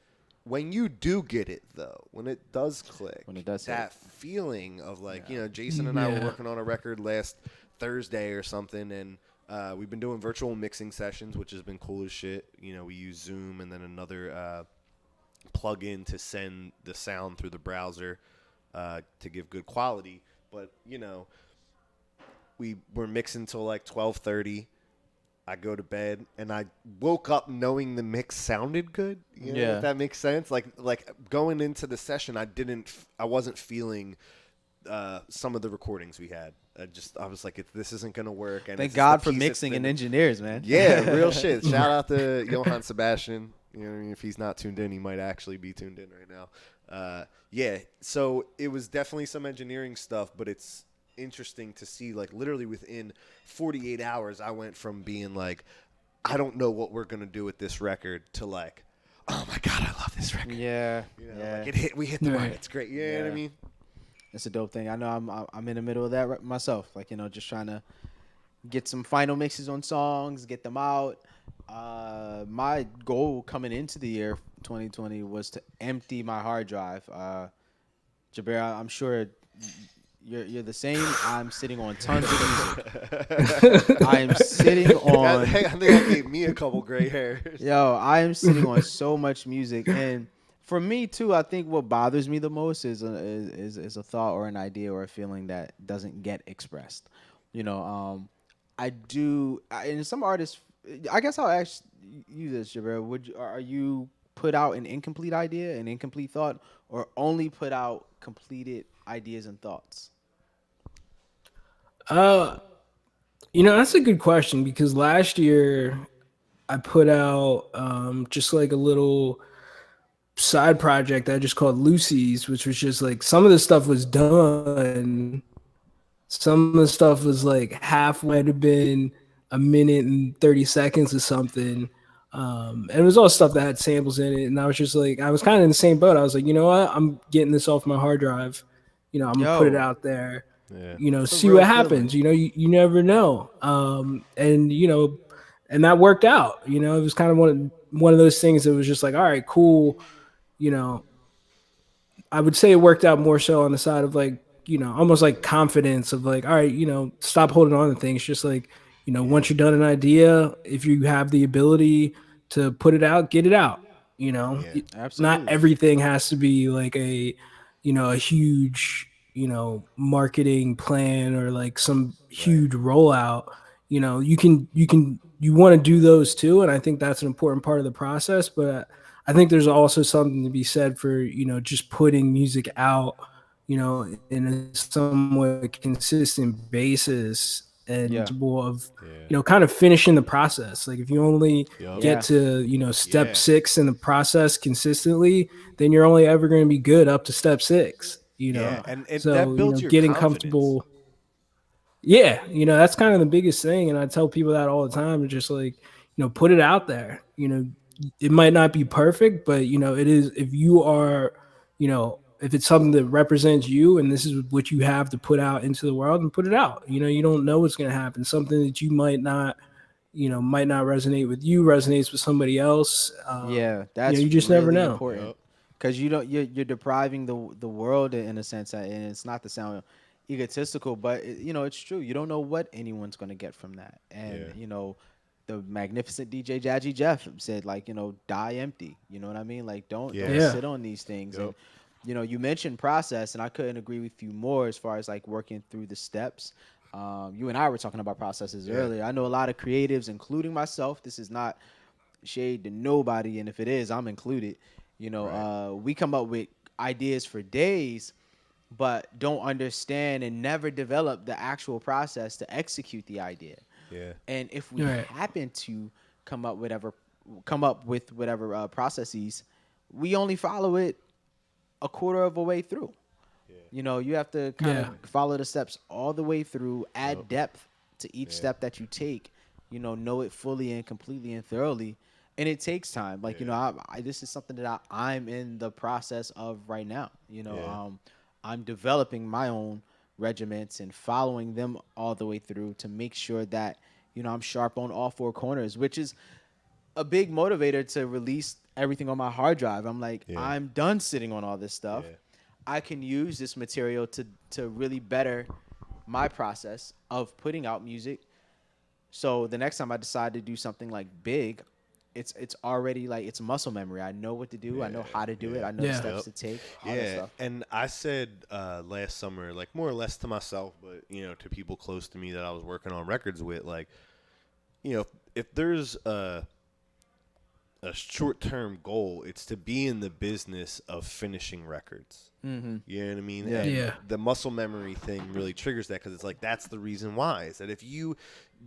S1: when you do get it though, when it does click,
S3: When it does
S1: that feeling of like Jason and I were
S5: Yeah.
S1: working on a record last Thursday or something, and we've been doing virtual mixing sessions, which has been cool as shit. We use Zoom and then another plug-in to send the sound through the browser to give good quality. But we were mixing till like 12:30. I go to bed and I woke up knowing the mix sounded good.
S3: Yeah.
S1: If that makes sense. Like going into the session, I wasn't feeling some of the recordings we had. I was like, this isn't gonna work. And
S3: Thank
S1: it's just
S3: God
S1: the
S3: for
S1: piece that's
S3: mixing and
S1: been-
S3: engineers, man.
S1: Yeah, real shit. Shout out to Johann Sebastian. If he's not tuned in, he might actually be tuned in right now. Yeah, so it was definitely some engineering stuff, but it's interesting to see, like, literally within 48 hours, I went from being like, I don't know what we're going to do with this record to like, oh my God, I love this record.
S3: Yeah.
S1: Like we hit the mark.
S5: Right.
S1: It's great. You know what I mean?
S3: It's a dope thing. I know I'm in the middle of that myself. Like, just trying to get some final mixes on songs, get them out. My goal coming into the year 2020 was to empty my hard drive. Jaber, I'm sure you're the same. I'm sitting on tons of music. I am sitting on.
S1: I think that gave me a couple gray hairs.
S3: Yo, I am sitting on so much music, and for me too, I think what bothers me the most is a thought or an idea or a feeling that doesn't get expressed. And some artists, I guess I'll ask you this, Jaber. Are you put out an incomplete idea, an incomplete thought, or only put out completed ideas and thoughts?
S5: That's a good question because last year I put out just like a little side project I just called Lucy's, which was just like some of the stuff was done. Some of the stuff was like halfway to been a minute and 30 seconds or something. And it was all stuff that had samples in it. And I was just like, I was kind of in the same boat. I was like, you know what? I'm getting this off my hard drive. I'm going to put it out there.
S1: Yeah.
S5: See what happens. You never know. And that worked out. It was kind of one of those things that was just like, all right, cool. I would say it worked out more so on the side of like, almost like confidence of like, all right, stop holding on to things. Just like, once you're done an idea, if you have the ability to put it out, get it out.
S3: Absolutely.
S5: Not everything has to be like a huge, marketing plan or like some huge rollout. You want to do those too. And I think that's an important part of the process, but I think there's also something to be said for, just putting music out, in a somewhat consistent basis and more of, kind of finishing the process. Like if you only get to, step 6 in the process consistently, then you're only ever going to be good up to step 6,
S1: And
S5: so,
S1: that builds your
S5: getting
S1: confidence.
S5: comfortable. Yeah. That's kind of the biggest thing. And I tell people that all the time. It's just like, put it out there. It might not be perfect, but it is, if you are, if it's something that represents you and this is what you have to put out into the world, and put it out. You don't know what's going to happen. Something that you might not resonate with you, resonates with somebody else.
S3: Yeah, that's
S5: You just never
S3: really
S5: know.
S3: important
S2: Yep.
S3: because you're depriving the world in a sense, and it's not to sound egotistical, but it's true. You don't know what anyone's going to get from that, and the magnificent DJ Jazzy Jeff said, like, die empty. You know what I mean? Like, don't
S5: Yeah.
S3: sit on these things.
S2: Yep.
S3: And you mentioned process, and I couldn't agree with you more as far as like working through the steps. You and I were talking about processes earlier. I know a lot of creatives, including myself. This is not shade to nobody, and if it is, I'm included. We come up with ideas for days, but don't understand and never develop the actual process to execute the idea.
S2: Yeah.
S3: And if we
S5: Right.
S3: happen to come up with whatever processes, we only follow it a quarter of a way through. You have to kind of follow the steps all the way through, add depth to each step that you take, know it fully and completely and thoroughly. And it takes time. Like, this is something that I'm in the process of right now. I'm developing my own regiments and following them all the way through to make sure that, I'm sharp on all four corners, which is a big motivator to release everything on my hard drive. I'm like, I'm done sitting on all this stuff.
S2: Yeah.
S3: I can use this material to really better my process of putting out music. So the next time I decide to do something like big, it's already like it's muscle memory. I know what to do. I know how to do it. I know the steps to take. All that stuff.
S2: And I said last summer, like more or less to myself, but to people close to me that I was working on records with, like, if there's a short-term goal, it's to be in the business of finishing records.
S3: Mm-hmm.
S2: You know what I mean?
S3: Yeah.
S2: And the muscle memory thing really triggers that, because it's like that's the reason why. Is that if you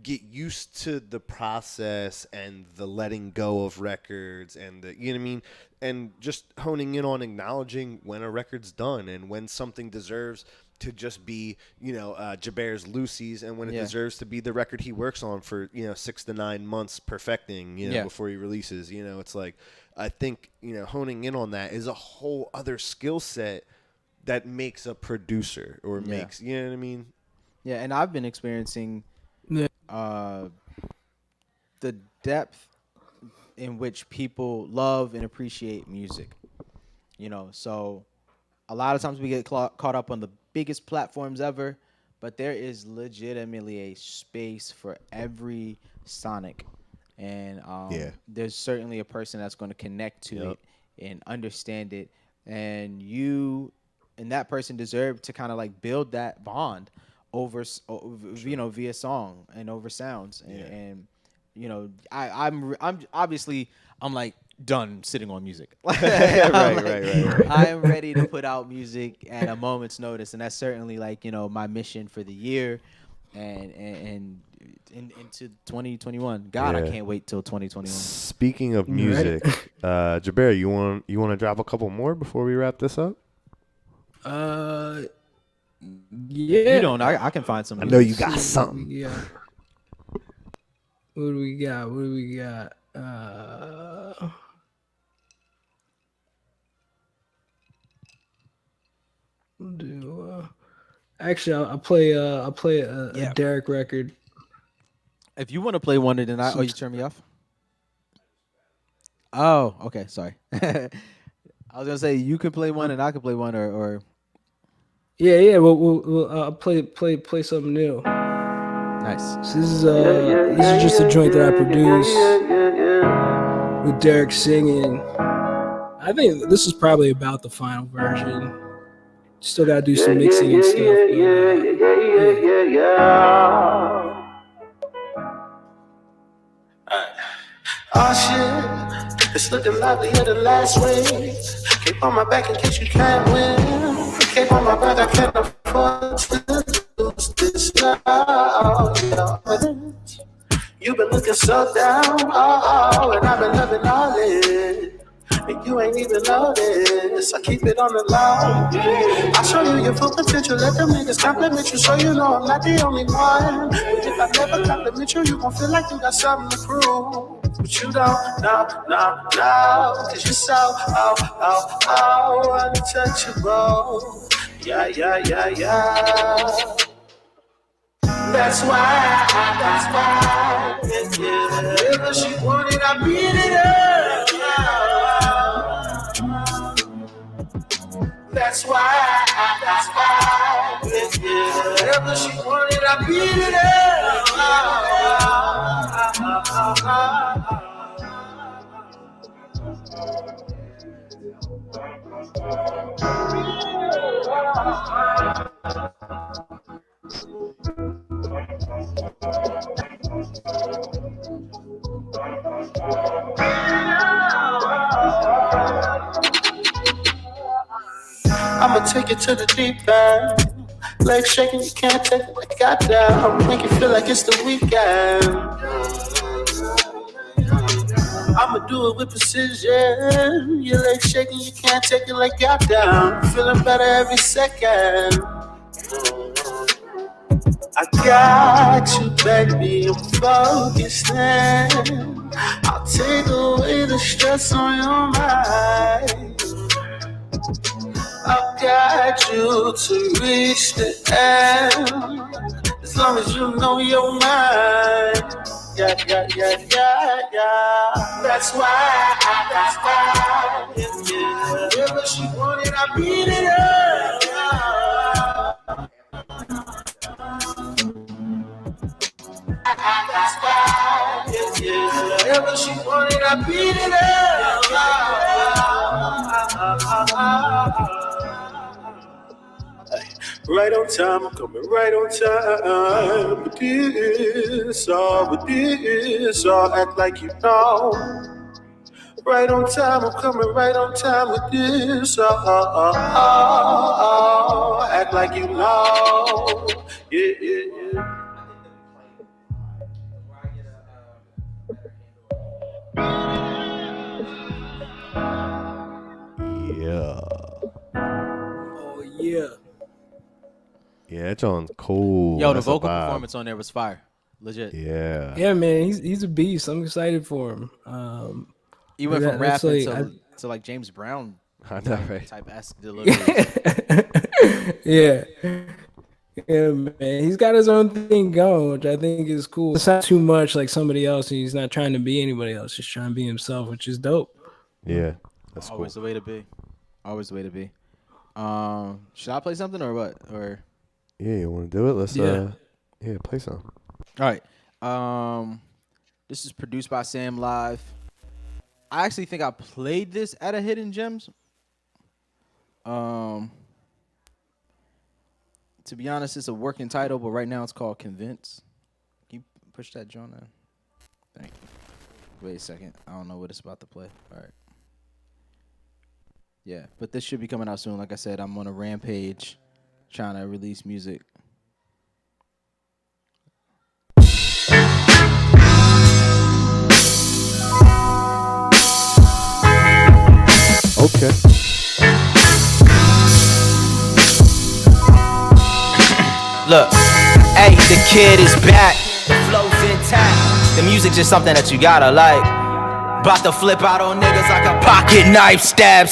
S2: get used to the process and the letting go of records and the, you know what I mean, and just honing in on acknowledging when a record's done and when something deserves to just be, Jaber's Lucy's, and when it deserves to be the record he works on for, 6 to 9 months perfecting, before he releases. It's like, I think, honing in on that is a whole other skill set that makes a producer or makes, you know what I mean?
S3: Yeah, and I've been experiencing the depth in which people love and appreciate music. So a lot of times we get caught up on the biggest platforms ever, but there is legitimately a space for every sonic. And there's certainly a person that's going to connect to it and understand it. And you and that person deserve to kind of like build that bond over via song and over sounds. And I'm obviously I'm like done sitting on music.
S2: Right.
S3: I am ready to put out music at a moment's notice, and that's certainly like my mission for the year and into 2021. God, I can't wait till 2021.
S2: Speaking of music, Jaber, you want to drop a couple more before we wrap this up?
S5: Yeah.
S3: You don't. I can find some.
S2: I know you got something.
S5: Yeah. What do we got? Actually, I'll play a Derek record.
S3: If you want to play one, then you turn me off. Oh, okay. Sorry. I was gonna say you can play one and I can play one, or
S5: Yeah. We'll play something new.
S3: Nice.
S5: So this is just a joint that I produced with Derek singing. I think this is probably about the final version. Still gotta do some mixing and stuff.
S7: Oh shit, it's looking lovely in the last way. Keep on my back in case you can't win. Keep on my back, I can't afford to lose this now. You've been looking so down, and I've been loving all it. And you ain't even noticed. I keep it on the low. I show you your full potential. Let them niggas compliment you, so you know I'm not the only one. But if I never compliment you, you gon' feel like you got something to prove. But you don't know, cause you're so, untouchable. Yeah. That's why, yeah. Whatever she wanted, I beat it up. That's why, yeah. Whatever she wanted, I beat it up. I'ma take it to the deep end. Legs shaking, you can't take it like I down. Make it feel like it's the weekend. I'ma do it with precision. Your legs shaking, you can't take it like I down. Feeling better every second. I got you, baby, I'm focused in. I'll take away the stress on your mind. I've got you to reach the end. As long as you know your mind. Yeah. That's why, yeah. Whatever she wanted, I beat it up. That's why, yeah. Whatever she wanted, I beat it up. Right on time, I'm coming right on time. With this all, act like you know. Right on time, I'm coming right on time with this all, act like you know. Yeah.
S1: Yeah.
S5: Oh yeah.
S1: Yeah, that John's cool.
S3: Yo, the
S1: That's a
S3: vocal
S1: vibe.
S3: performance on there was fire. Legit.
S1: Yeah.
S5: Yeah, man, he's a beast. I'm excited for him.
S3: He went
S5: that-
S3: from
S5: that's
S3: rapping
S5: like-
S3: to like James Brown
S1: I know, right?
S3: type esque delivery.
S5: Yeah. Yeah, man. He's got his own thing going, which I think is cool. It's not too much like somebody else, and he's not trying to be anybody else, just trying to be himself, which is dope.
S1: Yeah. That's cool.
S3: Always the way to be. Always the way to be. Should I play something or what? Or
S1: Yeah, you want to do it? Let's
S5: Yeah.
S1: Play some.
S3: all right. This is produced by Sam Live. I actually think I played this at a Hidden Gems. To be honest, it's a working title, but right now it's called Convince. Can you push that John in? Thank you. Wait a second. I don't know what it's about to play. All right. Yeah, but this should be coming out soon. Like I said, I'm on a rampage trying to release music.
S1: Okay.
S7: Look, hey, the kid is back. The flow's intact. The music's just something that you gotta like. About to flip out on niggas like a pocket knife. Stab,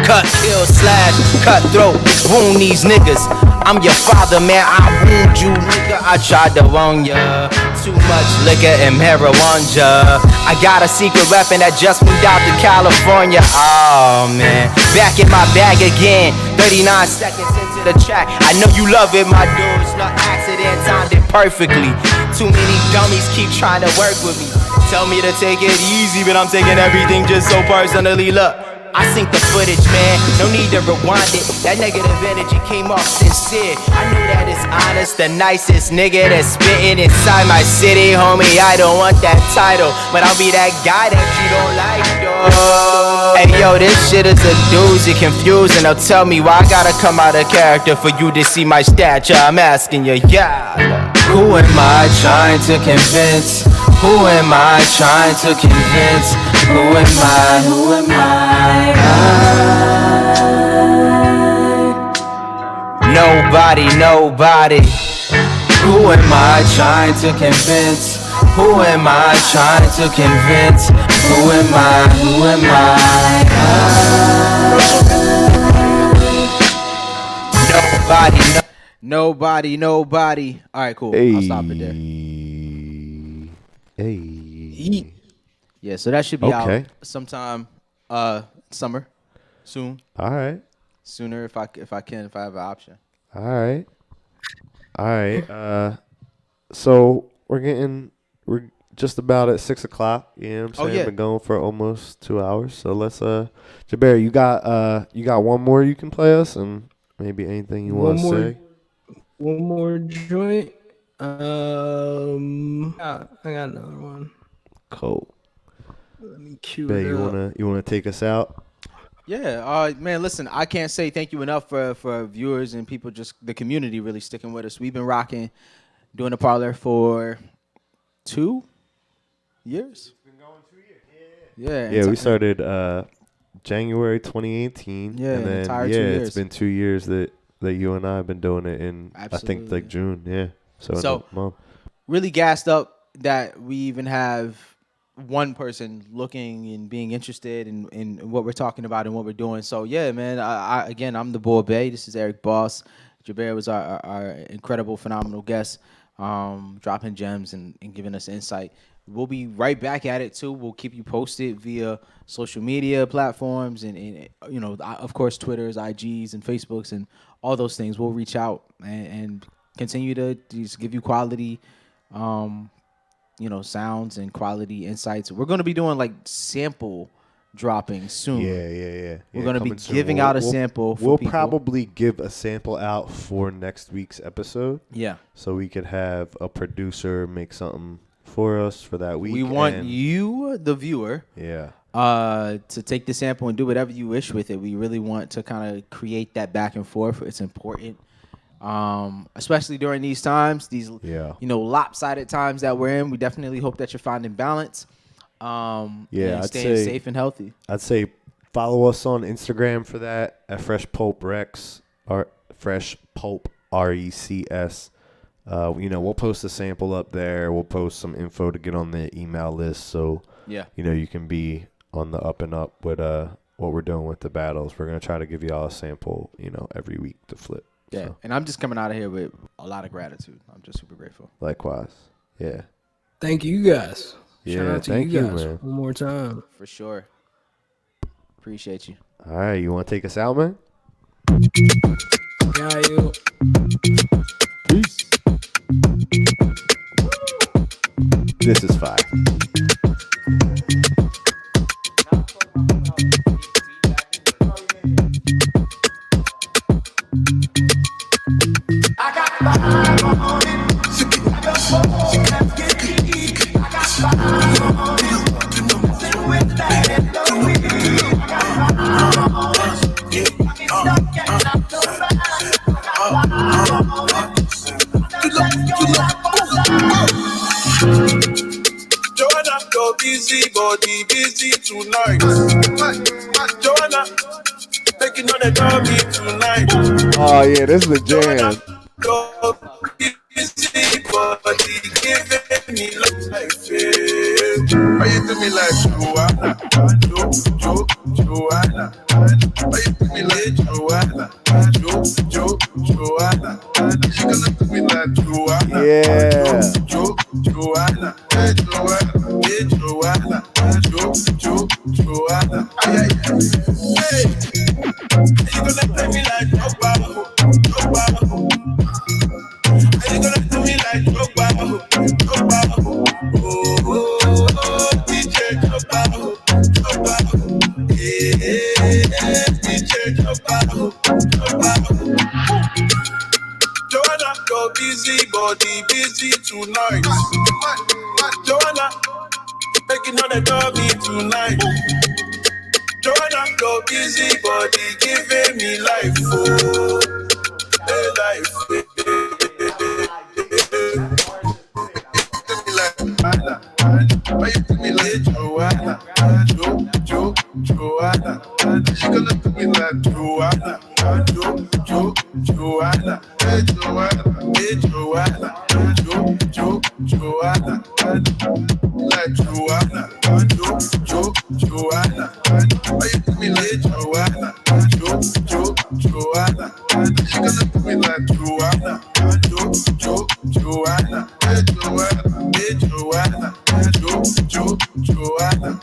S7: cut, kill, slash, cut throat, wound these niggas. I'm your father, man, I wound you, nigga. I tried to warn ya. Too much liquor and marijuana. I got a secret weapon that just moved out to California. Oh, man, back in my bag again. 39 seconds into the track. I know you love it, my dude. It's no accident, timed it perfectly. Too many dummies keep trying to work with me. Tell me to take it easy, but I'm taking everything just so personally. Look, I sync the footage, man. No need to rewind it. That negative energy came off sincere. I knew that it's honest, the nicest nigga that's spitting inside my city, homie. I don't want that title, but I'll be that guy that you don't like, dog. Hey, yo, this shit is a doozy, confusing. Now tell me why I gotta come out of character for you to see my stature. I'm asking you, yeah. Who am I trying to convince? Who am I trying to convince? Who am I? Who am I? Nobody. Who am I trying to convince? Who am I trying to convince? Who am I? Who am I? Nobody,
S3: Nobody. All right, cool. I'll stop it there.
S1: Hey.
S3: Yeah, so that should be out
S1: Okay.
S3: sometime summer, soon,
S1: All right.
S3: sooner if I have an option.
S1: All right. All right. So we're just about at 6:00. You know what I'm saying?
S3: Oh, yeah.
S1: Been going for almost 2 hours. So let's Jabari, you got one more you can play us, and maybe anything you want to say.
S5: One more joint. I got another one.
S1: Cool.
S5: Let me cue
S1: Bae,
S5: it up.
S1: you wanna take us out?
S3: Yeah, man, listen, I can't say thank you enough for viewers and people, just the community really sticking with us. We've been rocking, doing the parlor for 2 years. It's been going 2 years. Yeah.
S1: Yeah, we started January 2018.
S3: Yeah,
S1: and then
S3: entire 2 years.
S1: it's been 2 years that you and I have been doing it in I think
S3: Absolutely.
S1: like June. Yeah. So, in a month.
S3: Really gassed up that we even have one person looking and being interested in what we're talking about and what we're doing. So yeah, man. Again, I'm the boy Bay. This is Eric Boss. Jaber was our incredible, phenomenal guest, dropping gems and giving us insight. We'll be right back at it too. We'll keep you posted via social media platforms and of course Twitters, IGs, and Facebooks and all those things. We'll reach out and continue to just give you quality sounds and quality insights. We're going to be doing like sample dropping soon.
S1: Yeah.
S3: We're going to be
S1: coming soon.
S3: giving out a sample for
S1: We'll
S3: people.
S1: probably give a sample out for next week's episode.
S3: Yeah.
S1: So we could have a producer make something for us for that week.
S3: We want you, the viewer, to take the sample and do whatever you wish with it. We really want to kind of create that back and forth. It's important. Especially during these times, these lopsided times that we're in. We definitely hope that you're finding balance. And staying safe and healthy.
S1: I'd say follow us on Instagram for that at Fresh Pulp Rex or Fresh Pulp RECS. We'll post a sample up there. We'll post some info to get on the email list, so you can be on the up and up with what we're doing with the battles. We're gonna try to give you all a sample, every week to flip.
S3: Yeah,
S1: so.
S3: And I'm just coming out of here with a lot of gratitude. I'm just super grateful.
S1: Likewise. Yeah.
S5: Thank you guys.
S1: Yeah,
S5: Shout out to
S1: thank
S5: you
S1: you,
S5: guys
S1: man.
S5: one more time.
S3: For sure. Appreciate you.
S1: All right, you want to take us out, man?
S5: Yeah, you.
S1: Peace. This is fire.
S7: I got five on it. I got four. Let's get deep. I got five on it. Sit with that and go with it. I got five on it. I get stuck and I'm so bad. I got five on it. Let's go.
S8: Joanna, go busy, body busy tonight. Joanna, making on the dummy tonight.
S1: Oh yeah, this is the jam.
S8: Go busy, body giving me life. Why you do me like Joanna? Joanna. Why you do me like Joanna? Joanna. You gonna do me like Joanna?
S1: Yeah.
S8: Joanna. Hey Joanna. Joanna. Hey. You gonna play me like Joanna? Are you gonna do me like Joanna? Oh, DJ Joanna. Yeah, DJ Joanna. Joanna, go busy, body busy tonight. Joanna, making on the dummy tonight. Joanna, go busy, body giving me life, oh, hey, life. Why you do me like Joanna? Joanna. She gonna do me like Joanna. Joanna. Hey Joanna. Joanna. like Joanna, Joanna. Why you do me like Joanna, Joanna? You gonna do me like Joanna, Joanna, hey Joanna, Joanna.